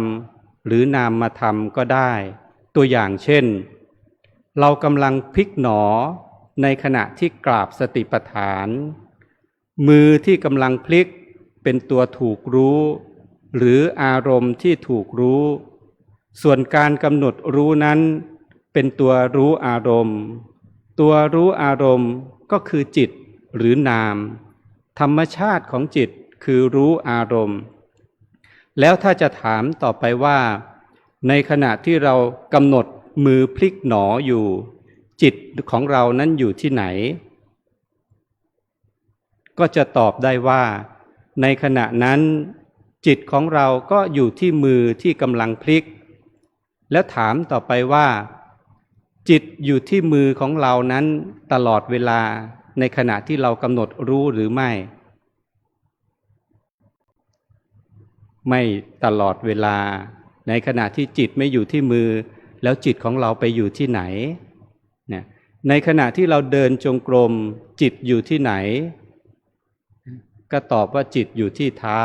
หรือนามธรรมก็ได้ตัวอย่างเช่นเรากำลังพลิกหนอในขณะที่กราบสติปัฏฐานมือที่กำลังพลิกเป็นตัวถูกรู้หรืออารมณ์ที่ถูกรู้ส่วนการกำหนดรู้นั้นเป็นตัวรู้อารมณ์ตัวรู้อารมณ์ก็คือจิตหรือนามธรรมชาติของจิตคือรู้อารมณ์แล้วถ้าจะถามต่อไปว่าในขณะที่เรากำหนดมือพลิกหนออยู่จิตของเรานั้นอยู่ที่ไหนก็จะตอบได้ว่าในขณะนั้นจิตของเราก็อยู่ที่มือที่กำลังพลิกแล้วถามต่อไปว่าจิตอยู่ที่มือของเรานั้นตลอดเวลาในขณะที่เรากำหนดรู้หรือไม่ตลอดเวลาในขณะที่จิตไม่อยู่ที่มือแล้วจิตของเราไปอยู่ที่ไหนเนี่ยในขณะที่เราเดินจงกรมจิตอยู่ที่ไหนก็ตอบว่าจิตอยู่ที่เท้า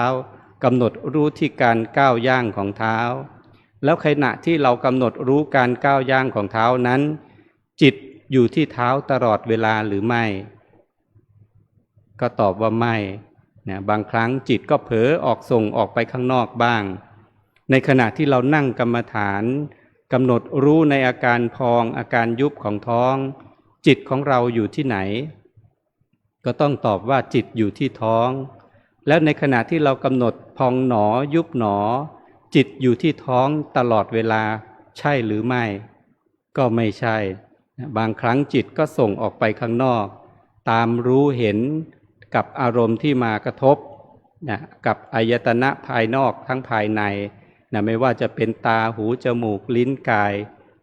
กำหนดรู้ที่การก้าวย่างของเท้าแล้วขณะที่เรากำหนดรู้การก้าวย่างของเท้านั้นจิตอยู่ที่เท้าตลอดเวลาหรือไม่ก็ตอบว่าไม่นะบางครั้งจิตก็เผลอส่งออกไปข้างนอกบ้างในขณะที่เรานั่งกรรมฐานกำหนดรู้ในอาการพองอาการยุบของท้องจิตของเราอยู่ที่ไหนก็ต้องตอบว่าจิตอยู่ที่ท้องแล้วในขณะที่เรากำหนดพองหนอยุบหนอจิตอยู่ที่ท้องตลอดเวลาใช่หรือไม่ก็ไม่ใช่บางครั้งจิตก็ส่งออกไปข้างนอก ตามรู้เห็นกับอารมณ์ที่มากระทบนะกับอายตนะภายนอกทั้งภายในนะไม่ว่าจะเป็นตาหูจมูกลิ้นกาย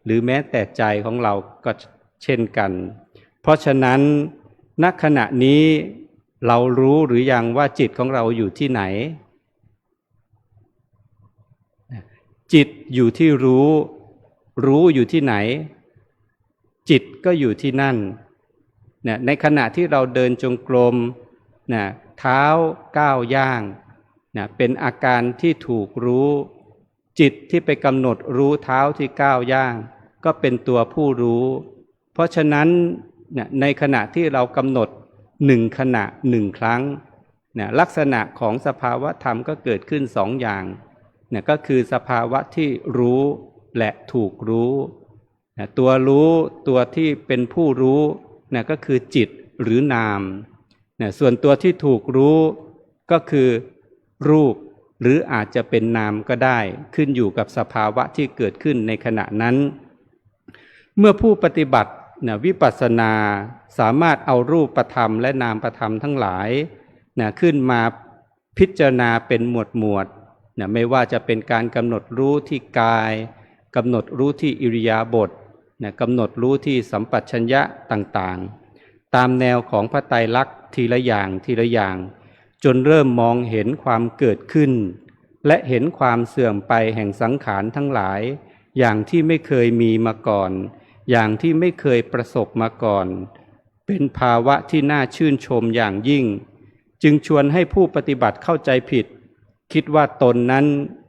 หรือแม้แต่ใจของเราก็เช่นกันเพราะฉะนั้นณขณะนี้เรารู้หรือยังว่าจิตของเราอยู่ที่ไหนจิตอยู่ที่รู้อยู่ที่ไหนจิตก็อยู่ที่นั่นเนี่ยในขณะที่เราเดินจงกรมนะเท้าก้าวย่างนะเป็นอาการที่ถูกรู้จิตที่ไปกำหนดรู้เท้าที่ก้าวย่างก็เป็นตัวผู้รู้เพราะฉะนั้นเนี่ยในขณะที่เรากำหนด1ขณะ1ครั้งเนี่ยลักษณะของสภาวะธรรมก็เกิดขึ้น2อย่างเนี่ยก็คือสภาวะที่รู้และถูกรู้ตัวรู้ตัวที่เป็นผู้รู้เนี่ยก็คือจิตหรือนามเนี่ยส่วนตัวที่ถูกรู้ก็คือรูปหรืออาจจะเป็นนามก็ได้ขึ้นอยู่กับสภาวะที่เกิดขึ้นในขณะนั้นเมื่อผู้ปฏิบัติวิปัสสนาสามารถเอารูปธรรมและนามธรรมทั้งหลายขึ้นมาพิจารณาเป็นหมวดไม่ว่าจะเป็นการกำหนดรู้ที่กายกำหนดรู้ที่อิริยาบถกำหนดรู้ที่สัมปชัญญะต่างๆตามแนวของพระไตรลักษณ์ทีละอย่างทีละอย่างจนเริ่มมองเห็นความเกิดขึ้นและเห็นความเสื่อมไปแห่งสังขารทั้งหลายอย่างที่ไม่เคยมีมาก่อนอย่างที่ไม่เคยประสบมาก่อนเป็นภาวะที่น่าชื่นชมอย่างยิ่งจึงชวนให้ผู้ปฏิบัติเข้าใจผิดคิดว่าตนนั้น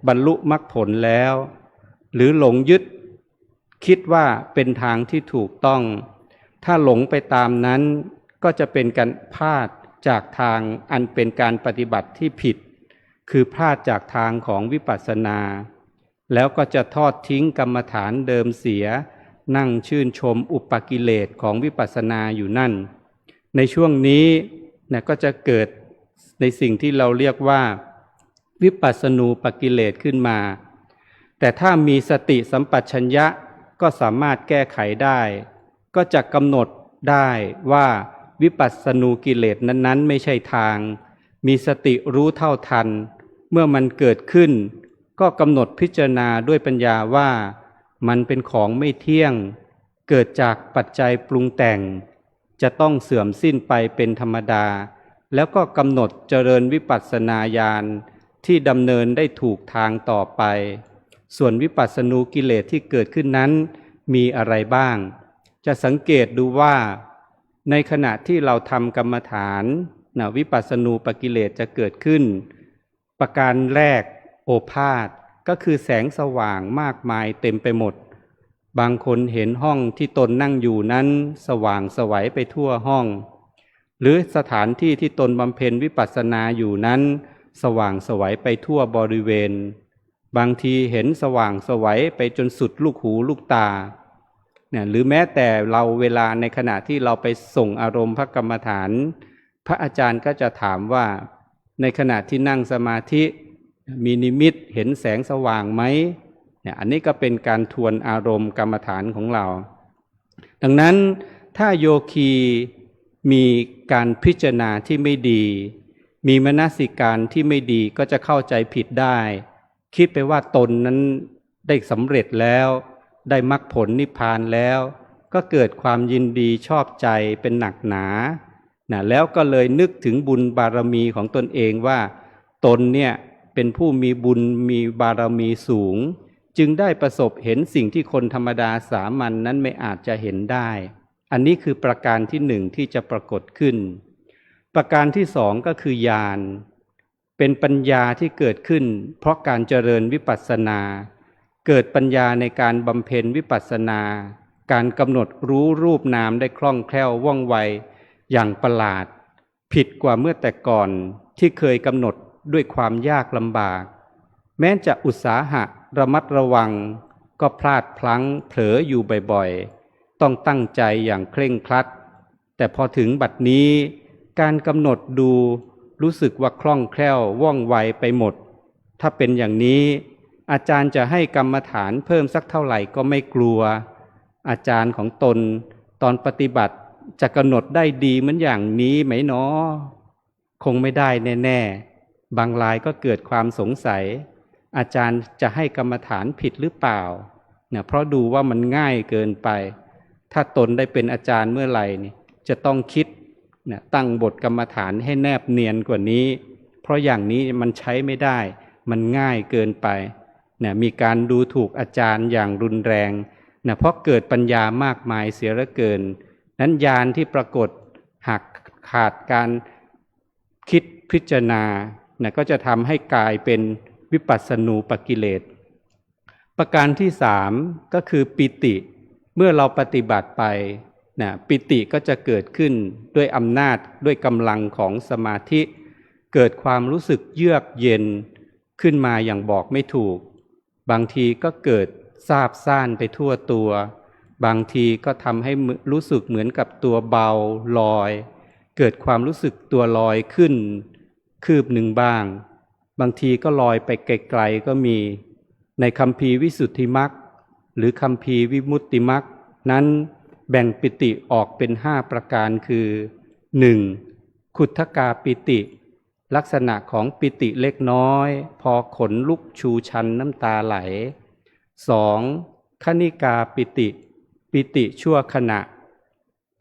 บรรลุมรรคผลแล้วหรือหลงยึดคิดว่าเป็นทางที่ถูกต้องถ้าหลงไปตามนั้นก็จะเป็นการพลาดจากทางอันเป็นการปฏิบัติที่ผิดคือพลาดจากทางของวิปัสสนาแล้วก็จะทอดทิ้งกรรมฐานเดิมเสียนั่งชื่นชมอุปกิเลสของวิปัสสนาอยู่นั่นในช่วงนี้ก็จะเกิดในสิ่งที่เราเรียกว่าวิปัสสนูปกิเลสขึ้นมาแต่ถ้ามีสติสัมปชัญญะก็สามารถแก้ไขได้ก็จะกำหนดได้ว่าวิปัสสนูกิเลสนั้นๆไม่ใช่ทางมีสติรู้เท่าทันเมื่อมันเกิดขึ้นก็กำหนดพิจารณาด้วยปัญญาว่ามันเป็นของไม่เที่ยงเกิดจากปัจจัยปรุงแต่งจะต้องเสื่อมสิ้นไปเป็นธรรมดาแล้วก็กำหนดเจริญวิปัสสนาญาณที่ดำเนินได้ถูกทางต่อไปส่วนวิปัสสนูกิเลสที่เกิดขึ้นนั้นมีอะไรบ้างจะสังเกตดูว่าในขณะที่เราทำกรรมฐานวิปัสสนูปกิเลสจะเกิดขึ้นประการแรกโอภาสก็คือแสงสว่างมากมายเต็มไปหมดบางคนเห็นห้องที่ตนนั่งอยู่นั้นสว่างไสวไปทั่วห้องหรือสถานที่ที่ตนบำเพ็ญวิปัสสนาอยู่นั้นสว่างไสวไปทั่วบริเวณบางทีเห็นสว่างไสวไปจนสุดลูกหูลูกตาหรือแม้แต่เราเวลาในขณะที่เราไปส่งอารมณ์พระกรรมฐานพระอาจารย์ก็จะถามว่าในขณะที่นั่งสมาธิมีนิมิตเห็นแสงสว่างไหมอันนี้ก็เป็นการทวนอารมณ์กรรมฐานของเราดังนั้นถ้าโยคีมีการพิจารณาที่ไม่ดีมีมนสิการที่ไม่ดีก็จะเข้าใจผิดได้คิดไปว่าตนนั้นได้สำเร็จแล้วได้มรรคผลนิพพานแล้วก็เกิดความยินดีชอบใจเป็นหนักหนาแล้วก็เลยนึกถึงบุญบารมีของตนเองว่าตนเนี่ยเป็นผู้มีบุญมีบารมีสูงจึงได้ประสบเห็นสิ่งที่คนธรรมดาสามัญ นั้นไม่อาจจะเห็นได้อันนี้คือประการที่หนึ่งที่จะปรากฏขึ้นประการที่สองก็คือญาณเป็นปัญญาที่เกิดขึ้นเพราะการเจริญวิปัสสนาเกิดปัญญาในการบำเพ็ญวิปัสสนาการกำหนดรู้รูปนามได้คล่องแคล่วว่องไวอย่างประหลาดผิดกว่าเมื่อแต่ก่อนที่เคยกำหนดด้วยความยากลำบากแม้จะอุตสาหะระมัดระวังก็พลาดพลั้งเผลออยู่บ่อยๆต้องตั้งใจอย่างเคร่งครัดแต่พอถึงบัดนี้การกำหนดดูรู้สึกว่าคล่องแคล่วว่องไวไปหมดถ้าเป็นอย่างนี้อาจารย์จะให้กรรมฐานเพิ่มสักเท่าไหร่ก็ไม่กลัวอาจารย์ของตนตอนปฏิบัติ จะกำหนดได้ดีเหมือนอย่างนี้ไหมเนาะคงไม่ได้แน่ๆบางรายก็เกิดความสงสัยอาจารย์จะให้กรรมฐานผิดหรือเปล่าเนี่ยเพราะดูว่ามันง่ายเกินไปถ้าตนได้เป็นอาจารย์เมื่อไหร่นี่จะต้องคิดเนี่ยตั้งบทกรรมฐานให้แนบเนียนกว่านี้เพราะอย่างนี้มันใช้ไม่ได้มันง่ายเกินไปเนี่ยมีการดูถูกอาจารย์อย่างรุนแรงเนี่ยเพราะเกิดปัญญามากมายเสียเหลือเกินนั้นญาณที่ปรากฏหากขาดการคิดพิจารณาเนี่ยก็จะทำให้กลายเป็นวิปัสสนูปกิเลสประการที่สามก็คือปิติเมื่อเราปฏิบัติไปนะปิติก็จะเกิดขึ้นด้วยอำนาจด้วยกำลังของสมาธิเกิดความรู้สึกเยือกเย็นขึ้นมาอย่างบอกไม่ถูกบางทีก็เกิดซาบซ่านไปทั่วตัวบางทีก็ทำให้รู้สึกเหมือนกับตัวเบาลอยเกิดความรู้สึกตัวลอยขึ้นคืบหนึ่งบ้างบางทีก็ลอยไปไกลๆก็มีในคัมภีร์วิสุทธิมรรคหรือคัมภีร์วิมุตติมรรคนั้นแบ่งปิติออกเป็น5ประการคือ 1. ขุทธกาปิติลักษณะของปิติเล็กน้อยพอขนลุกชูชันน้ำตาไหล 2. คณิกาปิติปิติชั่วขณะ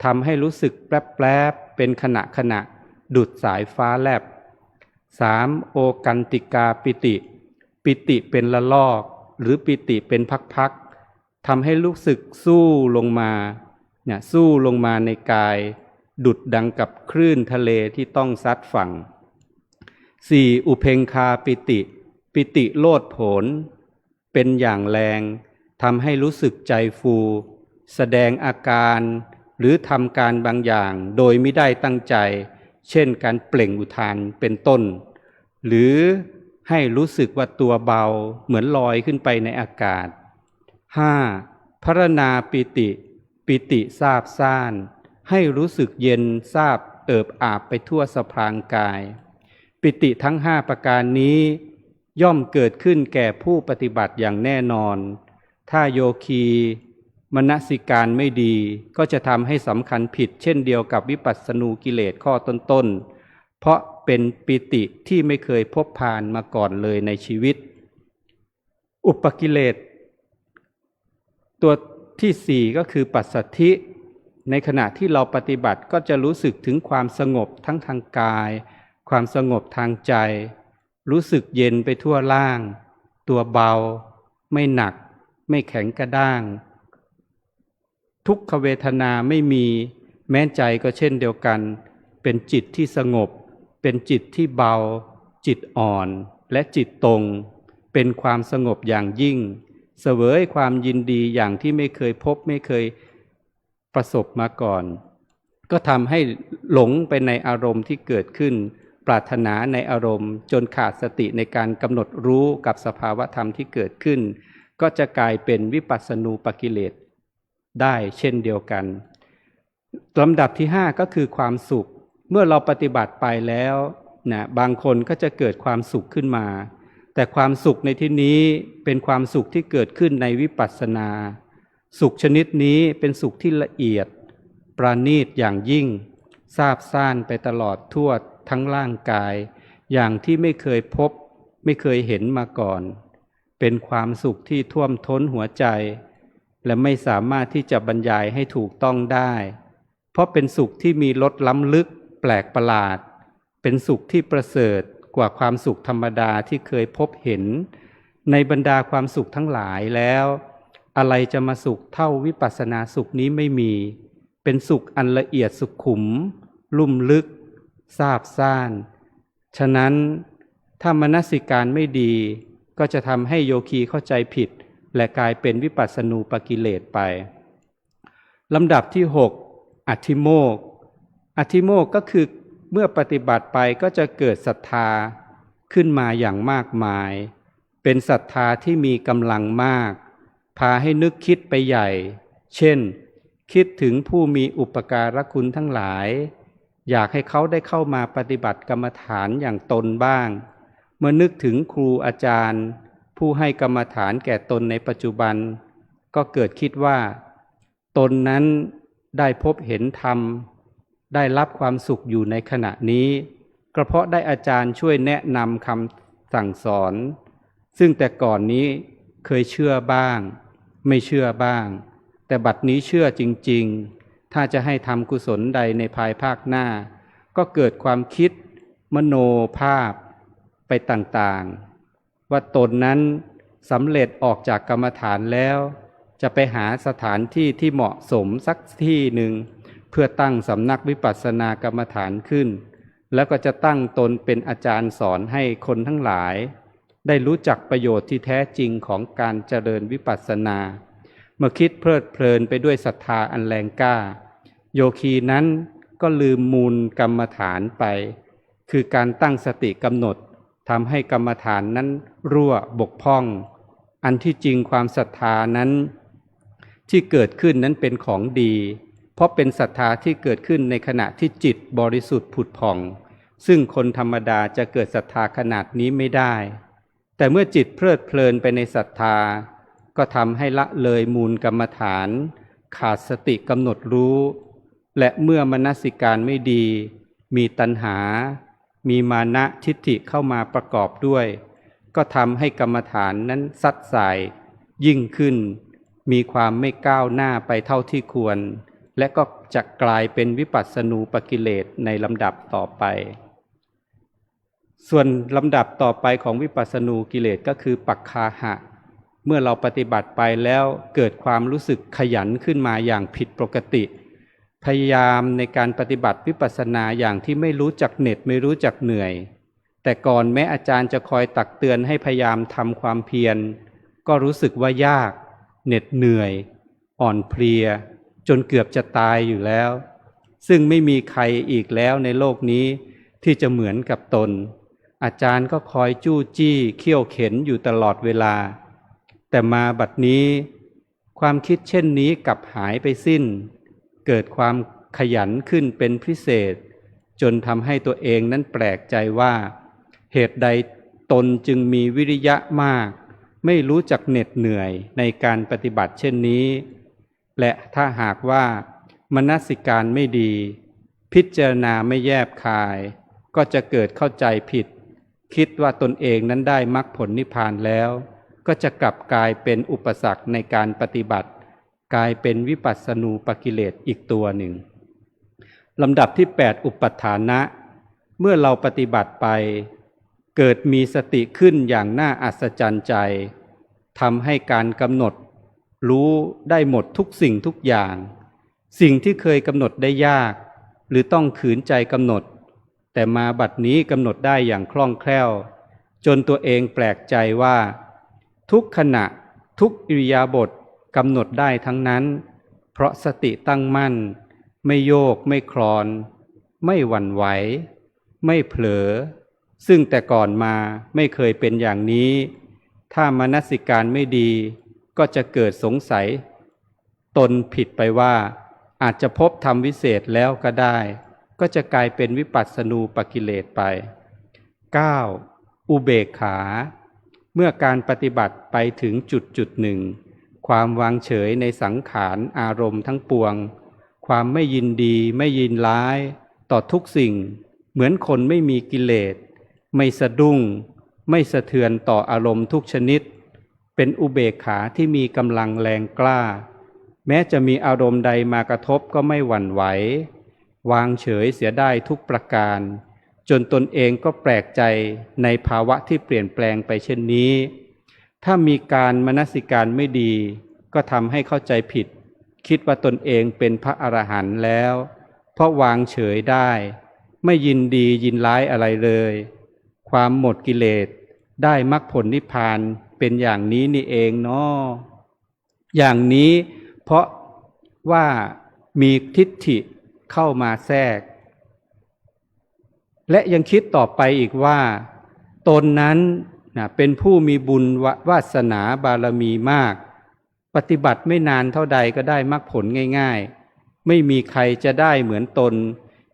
ทำให้รู้สึกแปรบๆเป็นขณะดุจสายฟ้าแลบ 3. โอกันติกาปิติปิติเป็นละลอกหรือปิติเป็นพักๆทำให้รู้สึกสู้ลงมาเนี่ยสู้ลงมาในกายดุจดังกับคลื่นทะเลที่ต้องซัดฝั่ง 4. อุเพงคาปิติปิติโลดโผนเป็นอย่างแรงทำให้รู้สึกใจฟูแสดงอาการหรือทำการบางอย่างโดยไม่ได้ตั้งใจเช่นการเปล่งอุทานเป็นต้นหรือให้รู้สึกว่าตัวเบาเหมือนลอยขึ้นไปในอากาศ 5. พรณาปิติปิติซาบซ่านให้รู้สึกเย็นซาบเอิบอาบไปทั่วสะพรางกายปิติทั้ง5ประการนี้ย่อมเกิดขึ้นแก่ผู้ปฏิบัติอย่างแน่นอนถ้าโยคีมนสิการไม่ดีก็จะทำให้สำคัญผิดเช่นเดียวกับวิปัสสนูกิเลสข้อต้นๆเพราะเป็นปิติที่ไม่เคยพบผ่านมาก่อนเลยในชีวิตอุปกิเลสตัวที่4ก็คือปัสสัทธิในขณะที่เราปฏิบัติก็จะรู้สึกถึงความสงบทั้งทางกายความสงบทางใจรู้สึกเย็นไปทั่วร่างตัวเบาไม่หนักไม่แข็งกระด้างทุกขเวทนาไม่มีแม้ใจก็เช่นเดียวกันเป็นจิตที่สงบเป็นจิตที่เบาจิตอ่อนและจิตตรงเป็นความสงบอย่างยิ่งเสวยความยินดีอย่างที่ไม่เคยพบไม่เคยประสบมาก่อนก็ทำให้หลงไปในอารมณ์ที่เกิดขึ้นปรารถนาในอารมณ์จนขาดสติในการกำหนดรู้กับสภาวะธรรมที่เกิดขึ้นก็จะกลายเป็นวิปัสสนูปกิเลสได้เช่นเดียวกันลำดับที่5ก็คือความสุขเมื่อเราปฏิบัติไปแล้วนะบางคนก็จะเกิดความสุขขึ้นมาแต่ความสุขในที่นี้เป็นความสุขที่เกิดขึ้นในวิปัสสนาสุขชนิดนี้เป็นสุขที่ละเอียดประณีตอย่างยิ่งซาบซ่านไปตลอดทั่วทั้งร่างกายอย่างที่ไม่เคยพบไม่เคยเห็นมาก่อนเป็นความสุขที่ท่วมท้นหัวใจและไม่สามารถที่จะบรรยายให้ถูกต้องได้เพราะเป็นสุขที่มีรสล้ำลึกแปลกประหลาดเป็นสุขที่ประเสริฐกว่าความสุขธรรมดาที่เคยพบเห็นในบรรดาความสุขทั้งหลายแล้วอะไรจะมาสุขเท่าวิปัสสนาสุขนี้ไม่มีเป็นสุขอันละเอียดสุขุมลุ่มลึกซาบซ่านฉะนั้นถ้ามนสิการไม่ดีก็จะทำให้โยคีเข้าใจผิดและกลายเป็นวิปัสสนูปกิเลสไปลำดับที่6อธิโมกข์อธิโมกข์ก็คือเมื่อปฏิบัติไปก็จะเกิดศรัทธาขึ้นมาอย่างมากมายเป็นศรัทธาที่มีกำลังมากพาให้นึกคิดไปใหญ่เช่นคิดถึงผู้มีอุปการะคุณทั้งหลายอยากให้เขาได้เข้ามาปฏิบัติกรรมฐานอย่างตนบ้างเมื่อนึกถึงครูอาจารย์ผู้ให้กรรมฐานแก่ตนในปัจจุบันก็เกิดคิดว่าตนนั้น ได้พบเห็นธรรมได้รับความสุขอยู่ในขณะนี้ก็เพราะได้อาจารย์ช่วยแนะนำคำสั่งสอนซึ่งแต่ก่อนนี้เคยเชื่อบ้างไม่เชื่อบ้างแต่บัดนี้เชื่อจริงๆถ้าจะให้ทำกุศลใดในภายภาคหน้าก็เกิดความคิดมโนภาพไปต่างๆว่าตนนั้นสำเร็จออกจากกรรมฐานแล้วจะไปหาสถานที่ที่เหมาะสมสักที่หนึ่งเพื่อตั้งสำนักวิปัสสนากรรมฐานขึ้นแล้วก็จะตั้งตนเป็นอาจารย์สอนให้คนทั้งหลายได้รู้จักประโยชน์ที่แท้จริงของการเจริญวิปัสสนาเมื่อคิดเพลิดเพลินไปด้วยศรัทธาอันแรงกล้าโยคีนั้นก็ลืมมูลกรรมฐานไปคือการตั้งสติกำหนดทำให้กรรมฐานนั้นรั่วบกพร่องอันที่จริงความศรัทธานั้นที่เกิดขึ้นนั้นเป็นของดีเพราะเป็นศรัทธาที่เกิดขึ้นในขณะที่จิตบริสุทธิ์ผุดผ่องซึ่งคนธรรมดาจะเกิดศรัทธาขนาดนี้ไม่ได้แต่เมื่อจิตเพลิดเพลินไปในศรัทธาก็ทำให้ละเลยมูลกรรมฐานขาดสติกำหนดรู้และเมื่อมนสิการไม่ดีมีตัณหามีมานะทิฏฐิเข้ามาประกอบด้วยก็ทำให้กรรมฐานนั้นซัดสายยิ่งขึ้นมีความไม่ก้าวหน้าไปเท่าที่ควรและก็จะกลายเป็นวิปัสสนูปกิเลสในลำดับต่อไปส่วนลำดับต่อไปของวิปัสสนูกิเลสก็คือปักคาหะเมื่อเราปฏิบัติไปแล้วเกิดความรู้สึกขยันขึ้นมาอย่างผิดปกติพยายามในการปฏิบัติวิปัสสนาอย่างที่ไม่รู้จักเหน็ดไม่รู้จักเหนื่อยแต่ก่อนแม้อาจารย์จะคอยตักเตือนให้พยายามทำความเพียรก็รู้สึกว่ายากเหน็ดเหนื่อยอ่อนเพลียจนเกือบจะตายอยู่แล้วซึ่งไม่มีใครอีกแล้วในโลกนี้ที่จะเหมือนกับตนอาจารย์ก็คอยจู้จี้เขี่ยวเข็นอยู่ตลอดเวลาแต่มาบัดนี้ความคิดเช่นนี้กลับหายไปสิ้นเกิดความขยันขึ้นเป็นพิเศษจนทำให้ตัวเองนั้นแปลกใจว่าเหตุใดตนจึงมีวิริยะมากไม่รู้จักเหน็ดเหนื่อยในการปฏิบัติเช่นนี้และถ้าหากว่ามนสิการไม่ดีพิจารณาไม่แยบคายก็จะเกิดเข้าใจผิดคิดว่าตนเองนั้นได้มรรคผลนิพพานแล้วก็จะกลับกลายเป็นอุปสรรคในการปฏิบัติกลายเป็นวิปัสสนูปกิเลสอีกตัวหนึ่งลำดับที่8อุปทานะเมื่อเราปฏิบัติไปเกิดมีสติขึ้นอย่างน่าอัศจรรย์ใจทำให้การกำหนดรู้ได้หมดทุกสิ่งทุกอย่างสิ่งที่เคยกำหนดได้ยากหรือต้องขืนใจกำหนดแต่มาบัดนี้กำหนดได้อย่างคล่องแคล่วจนตัวเองแปลกใจว่าทุกขณะทุกอิริยาบถกำหนดได้ทั้งนั้นเพราะสติตั้งมั่นไม่โยกไม่คลอนไม่หวั่นไหวไม่เผลอซึ่งแต่ก่อนมาไม่เคยเป็นอย่างนี้ถ้ามนสิการไม่ดีก็จะเกิดสงสัยตนผิดไปว่าอาจจะพบธรรมวิเศษแล้วก็ได้ก็จะกลายเป็นวิปัสสนูปกิเลสไป 9. อุเบกขาเมื่อการปฏิบัติไปถึงจุดหนึ่งความวางเฉยในสังขารอารมณ์ทั้งปวงความไม่ยินดีไม่ยินร้ายต่อทุกสิ่งเหมือนคนไม่มีกิเลสไม่สะดุ้งไม่สะเทือนต่ออารมณ์ทุกชนิดเป็นอุเบกขาที่มีกำลังแรงกล้าแม้จะมีอารมณ์ใดมากระทบก็ไม่หวั่นไหววางเฉยเสียได้ทุกประการจนตนเองก็แปลกใจในภาวะที่เปลี่ยนแปลงไปเช่นนี้ถ้ามีการมนสิการไม่ดีก็ทำให้เข้าใจผิดคิดว่าตนเองเป็นพระอรหันต์แล้วเพราะวางเฉยได้ไม่ยินดียินร้ายอะไรเลยความหมดกิเลสได้มรรคผลนิพพานเป็นอย่างนี้นี่เองเนาะอย่างนี้เพราะว่ามีทิฏฐิเข้ามาแทรกและยังคิดต่อไปอีกว่าตนนั้นเป็นผู้มีบุญวาสนาบารมีมากปฏิบัติไม่นานเท่าใดก็ได้มรรคผลง่ายๆไม่มีใครจะได้เหมือนตน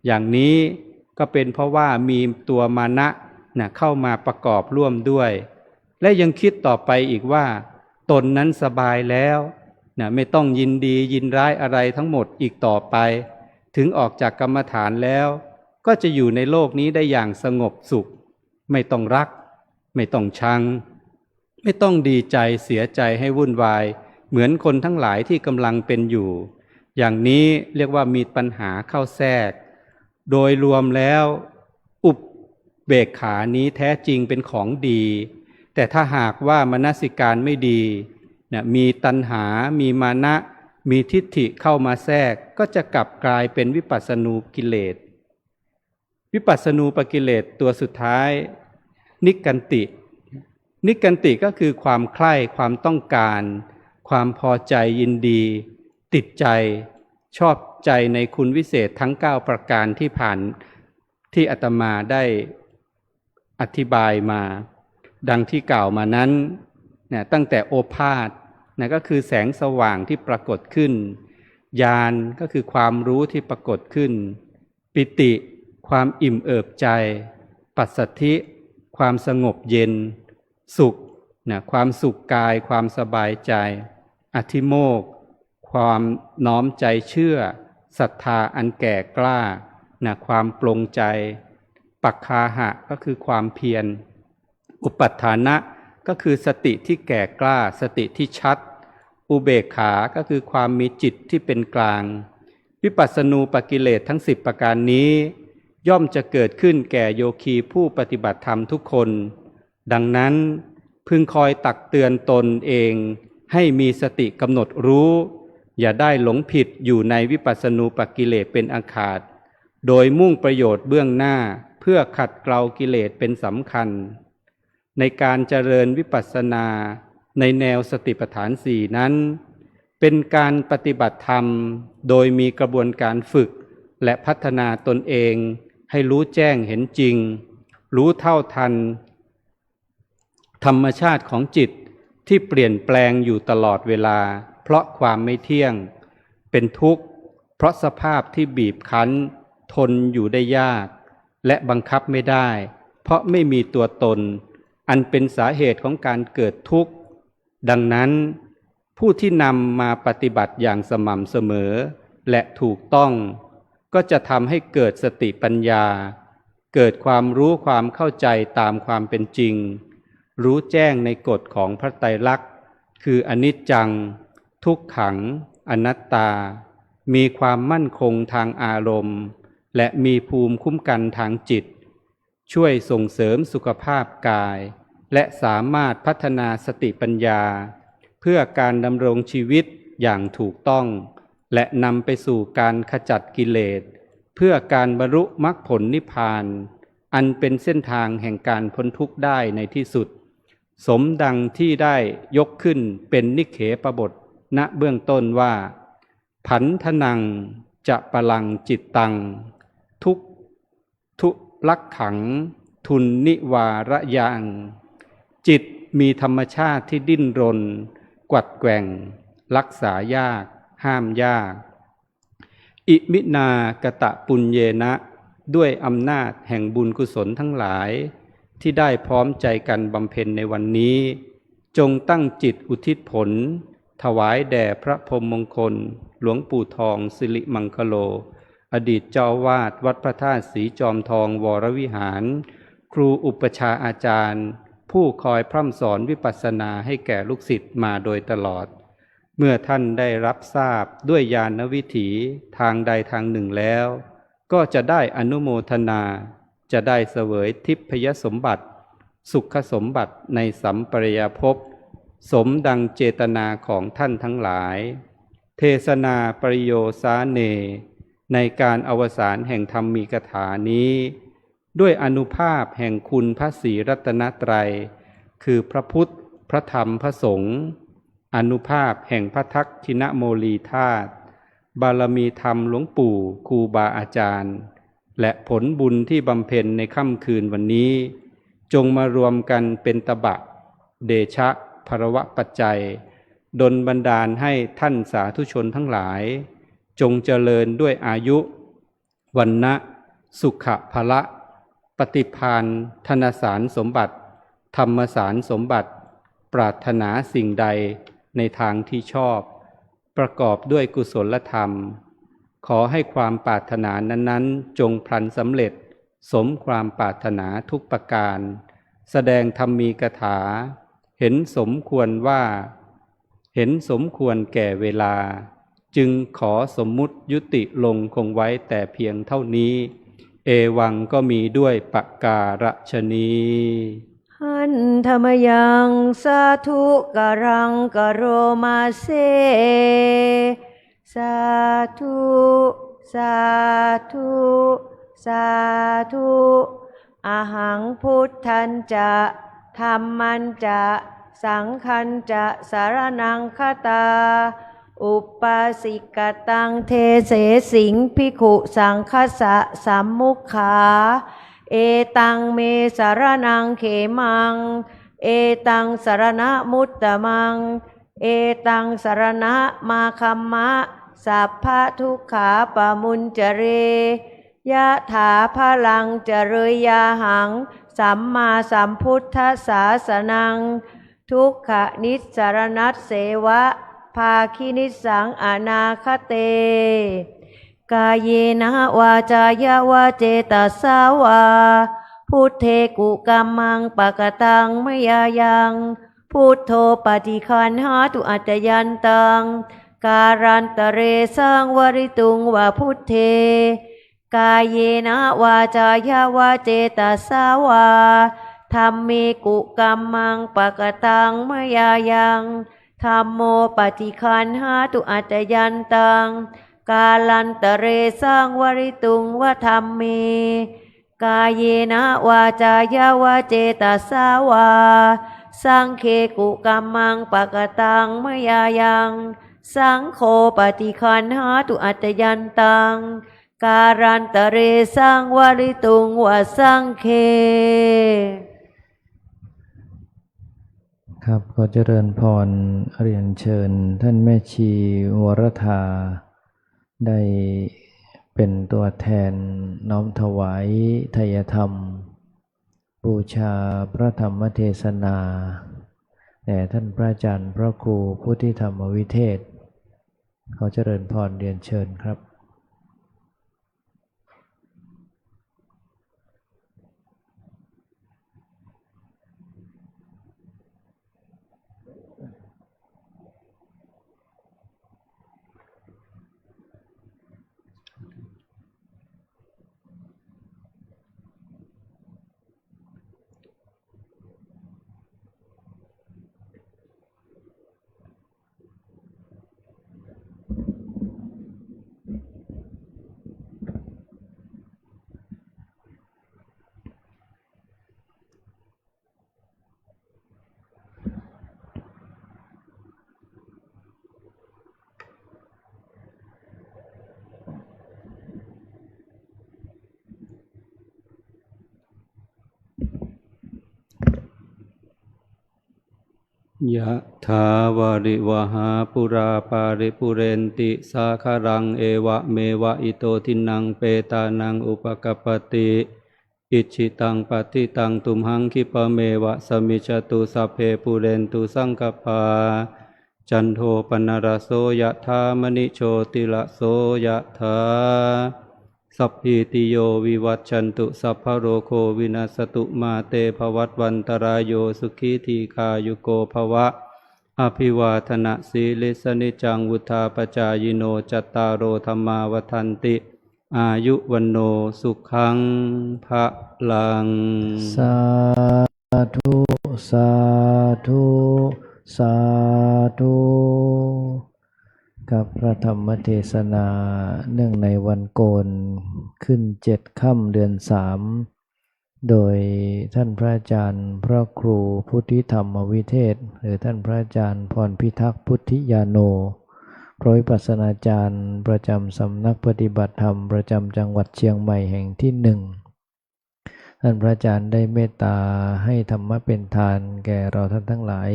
อย่างนี้ก็เป็นเพราะว่ามีตัวมานะเข้ามาประกอบร่วมด้วยและยังคิดต่อไปอีกว่าตนนั้นสบายแล้ว นะไม่ต้องยินดียินร้ายอะไรทั้งหมดอีกต่อไปถึงออกจากกรรมฐานแล้วก็จะอยู่ในโลกนี้ได้อย่างสงบสุขไม่ต้องรักไม่ต้องชังไม่ต้องดีใจเสียใจให้วุ่นวายเหมือนคนทั้งหลายที่กำลังเป็นอยู่อย่างนี้เรียกว่ามีปัญหาเข้าแทรกโดยรวมแล้วอุปเบกขานี้แท้จริงเป็นของดีแต่ถ้าหากว่ามนสิการไม่ดีมีตัณหามีมานะมีทิฏฐิเข้ามาแทรกก็จะกลับกลายเป็นวิปัสสนูกิเลสวิปัสสนูปกิเลสตัวสุดท้ายนิกกันตินิกกันติก็คือความใคร่ความต้องการความพอใจยินดีติดใจชอบใจในคุณวิเศษทั้ง9ประการที่ผ่านที่อาตมาได้อธิบายมาดังที่กล่าวมานั้นตั้งแต่โอภาสก็คือแสงสว่างที่ปรากฏขึ้นญาณก็คือความรู้ที่ปรากฏขึ้นปิติความอิ่มเอิบใจปัสสัทธิความสงบเย็นสุขความสุขกายความสบายใจอธิโมกข์ความน้อมใจเชื่อศรัทธาอันแก่กล้าความปลงใจปักคาหะก็คือความเพียรอุปัฏฐานะก็คือสติที่แก่กล้าสติที่ชัดอุเบกขาก็คือความมีจิตที่เป็นกลางวิปัสสนูปกิเลสทั้ง10ประการนี้ย่อมจะเกิดขึ้นแก่โยคีผู้ปฏิบัติธรรมทุกคนดังนั้นพึงคอยตักเตือนตนเองให้มีสติกำหนดรู้อย่าได้หลงผิดอยู่ในวิปัสสนูปกิเลสเป็นอาคาตโดยมุ่งประโยชน์เบื้องหน้าเพื่อขัดเกลากิเลสเป็นสำคัญในการเจริญวิปัสสนาในแนวสติปัฏฐาน4นั้นเป็นการปฏิบัติธรรมโดยมีกระบวนการฝึกและพัฒนาตนเองให้รู้แจ้งเห็นจริงรู้เท่าทันธรรมชาติของจิตที่เปลี่ยนแปลงอยู่ตลอดเวลาเพราะความไม่เที่ยงเป็นทุกข์เพราะสภาพที่บีบคั้นทนอยู่ได้ยากและบังคับไม่ได้เพราะไม่มีตัวตนอันเป็นสาเหตุของการเกิดทุกข์ดังนั้นผู้ที่นำมาปฏิบัติอย่างสม่ำเสมอและถูกต้องก็จะทำให้เกิดสติปัญญาเกิดความรู้ความเข้าใจตามความเป็นจริงรู้แจ้งในกฎของพระไตรลักษณ์คืออนิจจังทุกขังอนัตตามีความมั่นคงทางอารมณ์และมีภูมิคุ้มกันทางจิตช่วยส่งเสริมสุขภาพกายและสามารถพัฒนาสติปัญญาเพื่อการดำรงชีวิตอย่างถูกต้องและนำไปสู่การขจัดกิเลสเพื่อการบรรลุมรรคผลนิพพานอันเป็นเส้นทางแห่งการพ้นทุกข์ได้ในที่สุดสมดังที่ได้ยกขึ้นเป็นนิเขปบทณเบื้องต้นว่าผันทนังจะปลังจิตตังทุลักขังทุนนิวาระยังจิตมีธรรมชาติที่ดิ้นรนกวัดแกว่งรักษายากห้ามยากอิมินากตะปุญเยนะด้วยอำนาจแห่งบุญกุศลทั้งหลายที่ได้พร้อมใจกันบำเพ็ญในวันนี้จงตั้งจิตอุทิศผลถวายแด่พระพรหมมงคลหลวงปู่ทองสิริมังคโลอดีตเจ้าอาวาสวัดพระธาตุสีจอมทองวรวิหารครูอุปชาอาจารย์ผู้คอยพร่ำสอนวิปัสสนาให้แก่ลูกศิษย์มาโดยตลอดเมื่อท่านได้รับทราบด้วยญาณวิถีทางใดทางหนึ่งแล้วก็จะได้อนุโมทนาจะได้เสวยทิพยสมบัติสุขสมบัติในสัมปรายภพสมดังเจตนาของท่านทั้งหลายเทศนาปริโยสาเนในการอวสานแห่งธรรมีกถานี้ด้วยอานุภาพแห่งคุณพระศรีรัตนตรัยคือพระพุทธพระธรรมพระสงฆ์อานุภาพแห่งพระทักษิณโมลีธาตุบารมีธรรมหลวงปู่ครูบาอาจารย์และผลบุญที่บำเพ็ญในค่ำคืนวันนี้จงมารวมกันเป็นตบะเดชะภรวะปัจจัยดลบันดาลให้ท่านสาธุชนทั้งหลายจงเจริญด้วยอายุวรรณะสุขภละปฏิภาณธนสารสมบัติธรรมสารสมบัติปรารถนาสิ่งใดในทางที่ชอบ ประกอบด้วยกุศลธรรมขอให้ความปรารถนานั้นๆจงพลันสำเร็จสมความปรารถนาทุกประการแสดงธรรมีกถาเห็นสมควรแก่เวลาจึงขอสมมุติยุติลงคงไว้แต่เพียงเท่านี้เอวังก็มีด้วยปการฉนี้
หันธรรมยังสาธุกรังกโรมาเซสาธุสาธุสาธุอาหังพุทธันจะธัมมันจะสังฆันจะสารนังคตาอุปาสิกตังเทเสสิงภิกขุสังคัสสะสัมมุขาเอตังเมสารนังเขมังเอตังสารณมุตตมังเอตังสารณมาคัมมะสัพพะทุกขาปะมุญจเรยะถาพลังเจริยาหังสัมมาสัมพุทธัสสะสนังทุกขนิสสารนัสเสวะภาคินิสังอนาคเตกายเยนะวาจายาวาเจตสาวาพุทเทกุกัมมังปะกตังมยายังพุทโธปฏิคันหาตุอัจจยันตังการันตเรสังวริตุงวาพุทเทกายเยนะวาจายาวาเจตสาวาธัมเมกุกัมมังปะกตังมยายังธัมโมปฏิคันหาตุอัจจยันตังกาลันตเรสังวริตุงวะธัมเมกายเยนะวาจายาวาเจตสาวาสังเคกุกัมมังปะกตังมยายังสังโฆปฏิคันหาตุอัจจยันตังการันตเรสังวริตุงวะสังเค
ครับขอเจริญพรเรียนเชิญท่านแม่ชีวรธาได้เป็นตัวแทนน้อมถวายไทยธรรมบูชาพระธรรมเทศนาแด่ท่านพระอาจารย์พระครูพุทธิธรรมวิเทศขอเจริญพรเรียนเชิญครับ
ยะถาวาริวหาปุราปาริปุเรนติสาคารังเอวะเมวะอิโตทินังเปตานังอุปกปปติอิชิตังปฏิตังตุมหังคิปะเมวะสมิจตุสัพเพปุเรนตุสังกปาจันโทปนรโสยะธามณิโชติละโสยะธาสัพพิติโยวิวัชชันตุสัพพะโรโควินาศตุมาเตภวัตวันตรายโยสุขีทีคายุโกภวะอภิวาทนะสีลิสนิจังวุธาปจายโนจัตตารโอธรรมาวทันติอายุวันโนสุขังภะลัง
สาธุสาธุสาธุกับพระธรรมเทศนาเนื่องในวันโกนขึ้น7 ค่ำเดือน 3โดยท่านพระอาจารย์พระครูพุทธิธรรมวิเทศหรือท่านพระอาจารย์พรพิทักษ์พุทธิยาโนพระวิปัสสนาจารย์ประจำสำนักปฏิบัติธรรมประจำจังหวัดเชียงใหม่แห่งที่1ท่านพระอาจารย์ได้เมตตาให้ธรรมะเป็นทานแก่เราท่านทั้งหลาย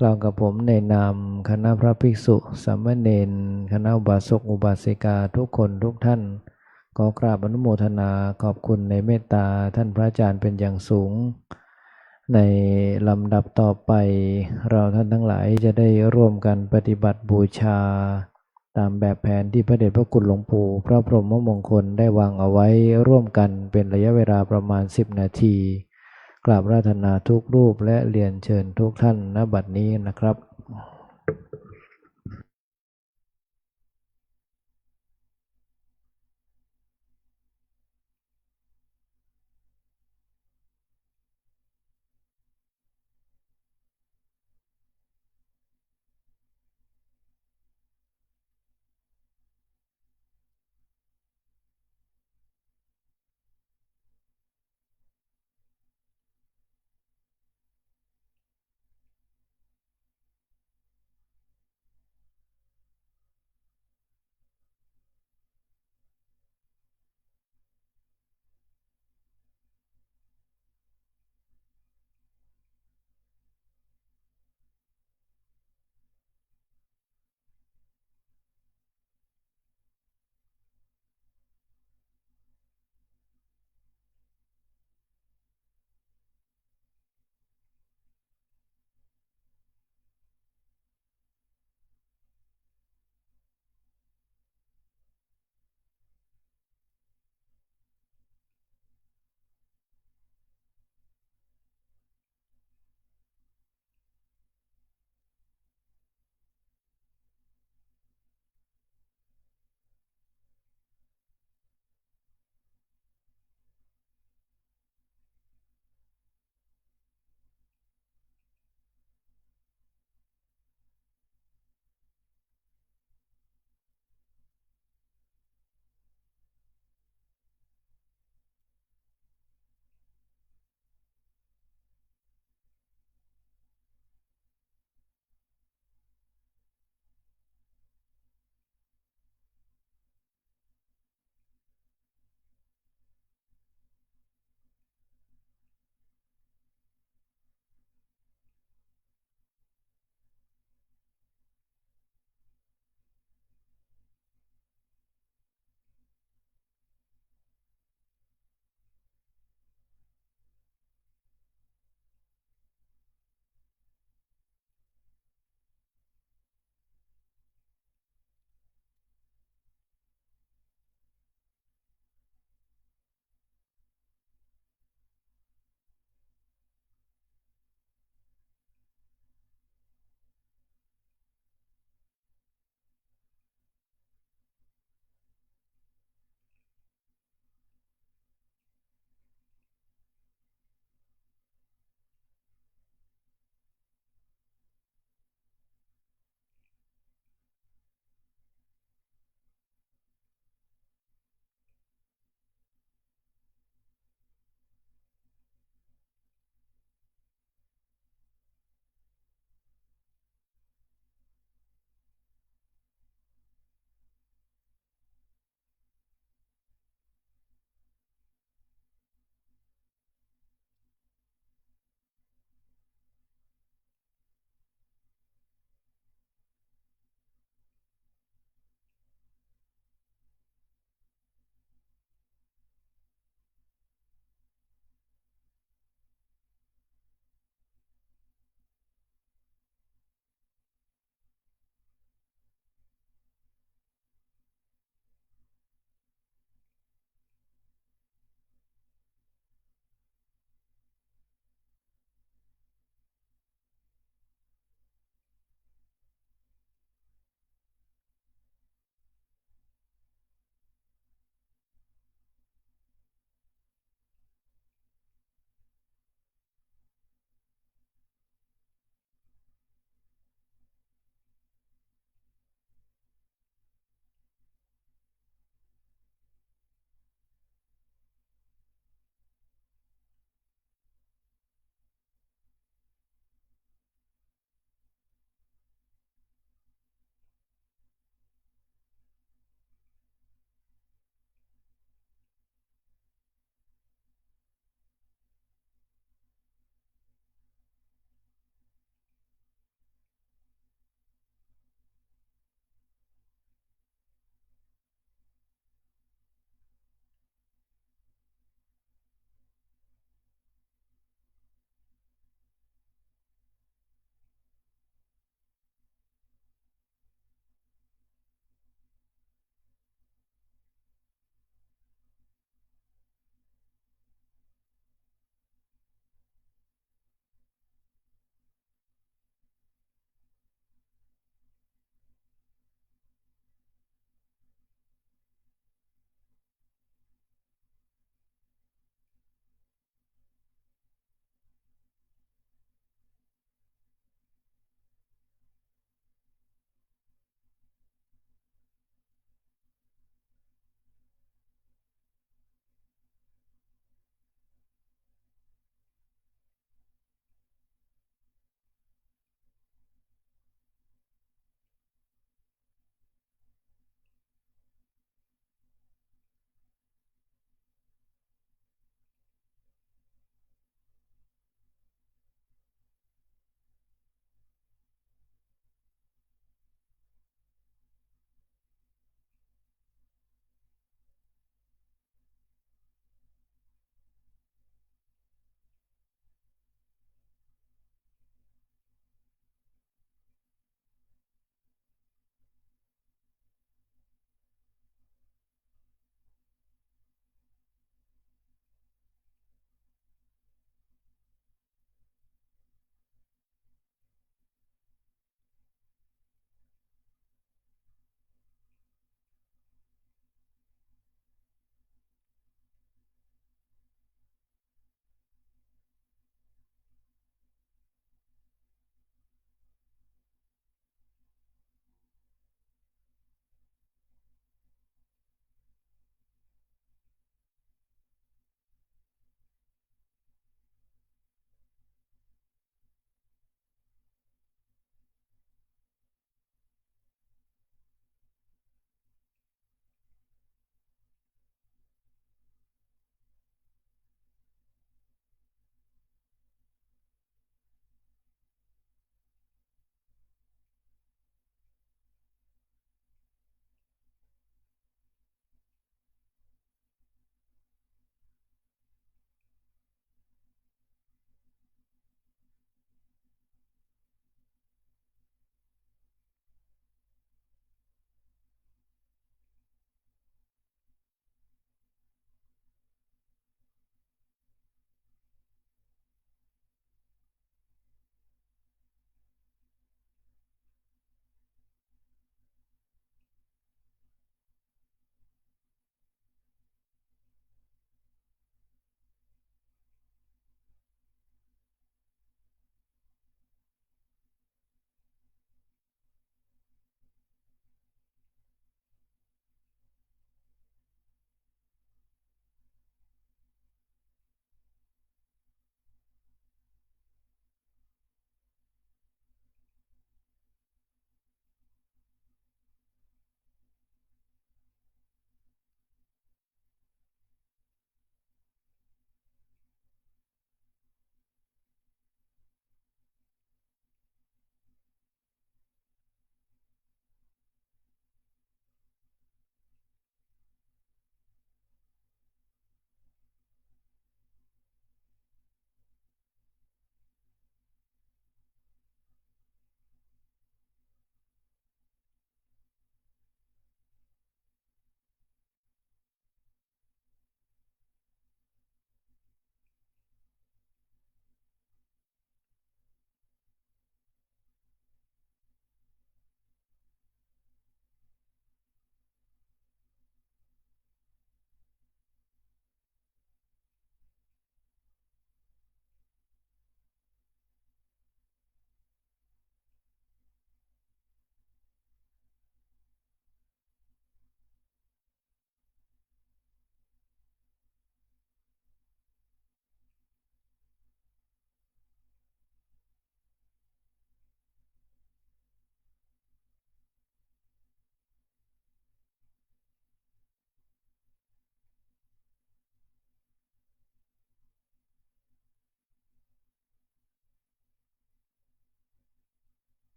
กล่าวกับผมในนามคณะพระภิกษุสามเณรคณะอุบาสกอุบาสิกาทุกคนทุกท่านขอกราบอนุโมทนาขอบคุณในเมตตาท่านพระอาจารย์เป็นอย่างสูงในลำดับต่อไปเราท่านทั้งหลายจะได้ร่วมกันปฏิบัติบูชา ตามแบบแผนที่พระเดชพระคุณหลวงปู่พระพรหมมงคลได้วางเอาไว้ร่วมกันเป็นระยะเวลาประมาณ10 นาทีกราบราธนาทุกรูปและเรียนเชิญทุกท่านณบัดนี้นะครับ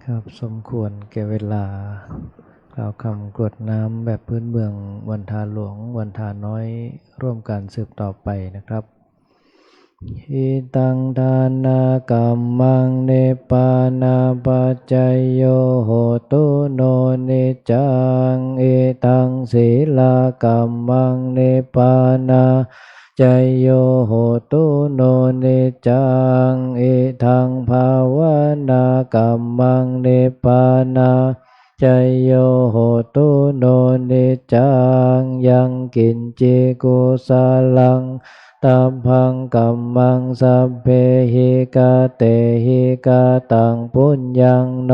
ครับสมควรแก่เวลากล่าวคำกรวดน้ำแบบพื้นเมืองวันทาหลวงวันทาน้อยร่วมการสืบต่อไปนะครับหิตังทานากัมมังเนปานาปัจจยโยโหตุโนนิจังเอตังศีลากัมมังเนปานาจยโยโหตุโนนิจังเอทังภาวนากัมมังเนปานาจยโยโหตุโนนิจังยังกินจิกุสาลังตัมพังกัมมังสัพเพหิกาเตหิกาตังปุญญังโน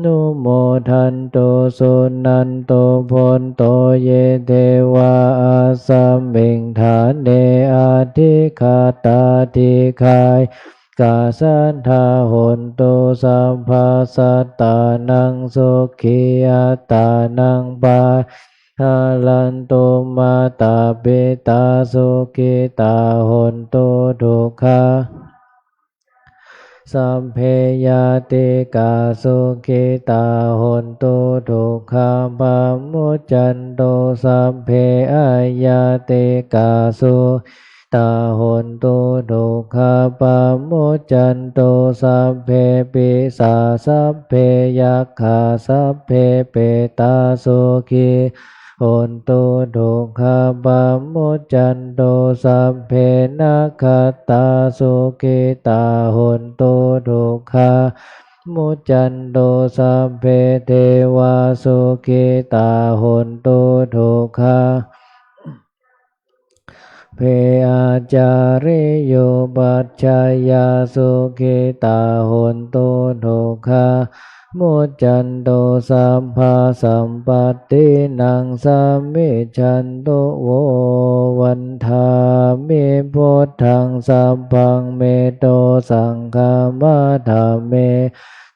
นุโมทันโตสุนันโตพนโตเยเทวาอาสัมมิงฐานเนอาทิคาตาทิคายกาสันทาหนโตสัมภาสัตตานังสุขีอัตตานังปาหาลันโตมาตาเปตาสุขิตาหนโตทุกขาสัมเพยติกาสุขิตาหนโตทุกขาปามุจจันโตสัมเพอายติกาสุตาหนโตทุกขาปามุจจันโตสัพเพปิสาสัพเพยัคขาสัพเพเปตาสุขีหนโตทุกขาปามุจจันโตสัพเพนัคขตาสุขิตาหนโตทุกขามุจจันโตสัพเพเทวาสุขิตาหนโตทุกขาเพอาจาริโยปัจจายาสุขิตาหนโตทุกขามุจจันโตสัมภาสัมปัตตินังสัมมิจันโตโววันทามิพุทธังสัพพังเมโตสังฆามาธาเม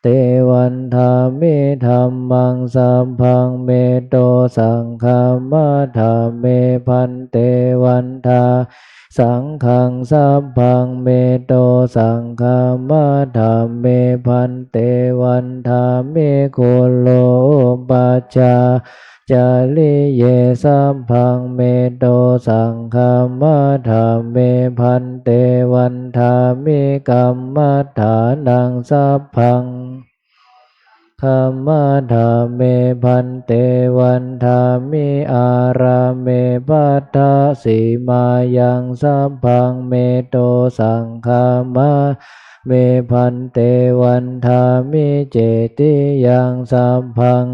เตวันทามิธัมมังสัพพังเมโตสังฆามาธาเมพันเตวันทาสังฆังสัพพังเมโตสังฆามาธาเมพันเตวันทาเมโคโลปัจจาจาริเยสัพพังเมโตสังฆามาธาเมพันเตวันทาเมกัมมัฏฐานังสัพพังคัมมาธาเมพันเตวันทามิอาราเมปัฏฐาสีมายังสัพพังเมโตสังฆามาเมพันเตวันทามิเจติยังสัพพัง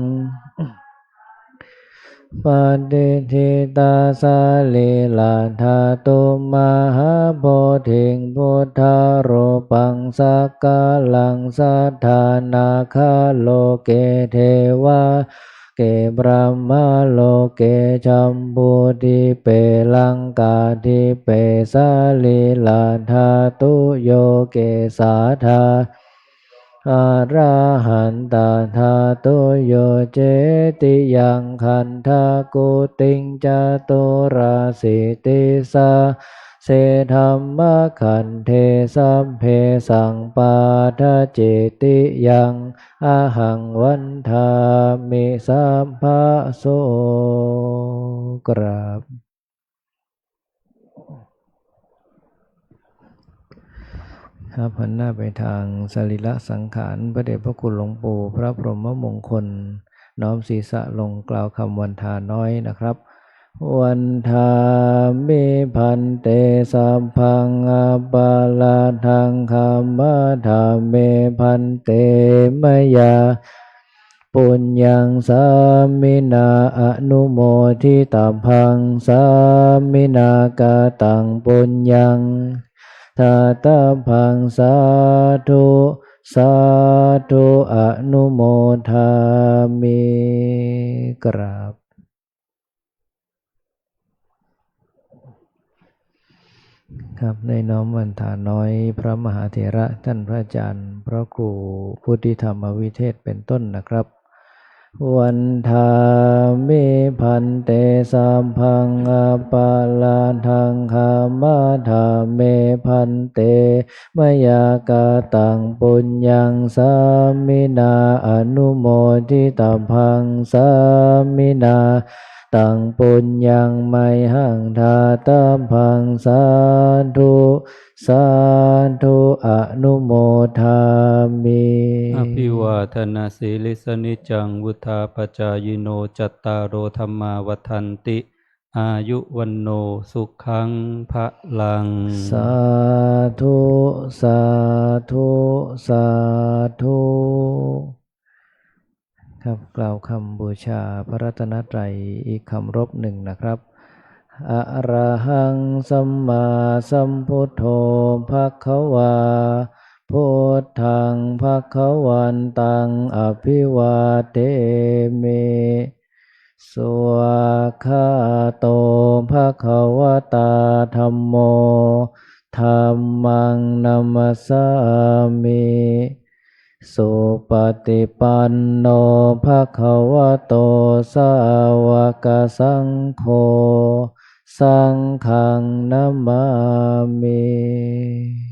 ปฏิทิตาสาลีลาธาตุมหาโพธิงพุทธารูปังสักกาลังสัทธานาคาโลเกเทวาเกบรมโลเกจัมบุติเปลังกาทิเปสาลีลาธาตุโยเกสาธาอะระหันตถาตุโยเจติยังขันธกุติงจตุราสิติสาเสธัมมะขันเทสัมเพสังปาทะเจติยังอะหังวันทามิสัมภะโสกราบครับหันหน้าไปทางสรีระสังขารพระเดชพระคุณหลวงปู่พระพรหมมงคลน้อมศีรษะลงกล่าวคำวันทาน้อยนะครับวันทามิพันเตสัพพังอาปาลาทังคัมมาธาเมพันเตมยาปุญญังสามินาอนุโมทิตัพพังสามินากาตังปุญญังทาตาพังสาธุสาธุอนุโมทามิกราบครับในน้อมวันทาน้อยพระมหาเถระท่านพระอาจารย์พระครูพุทธิธรรมวิเทศเป็นต้นนะครับ วันทามิพันเตสัมพังอปาลาทังคามาธาเมพันเตมยากาตังปุญญังสามินาอนุโมทิตัมพังสามินาตังปุญญังไมหังทาตัมพังสาธุสาธุอนุโมทามิ
อภิวาทนาสีลิสนิจังวุธาปจายโนจัตตารโอธรรมาวัฏันติอายุวันโนสุขังพะลัง
สาธุสาธุสาธุครับกล่าวคำบูชาพระรัตนตรัยอีกคำรบหนึ่งนะครับอะระหังสัมมาสัมพุทโธภควาพุทธังภควันตังอภิวาเทมิสวากขาโตภควตาธัมโมธัมมังนัมสสามิสุปฏิปันโนภควโตสาวกสังโฆสังฆังนัมมามิ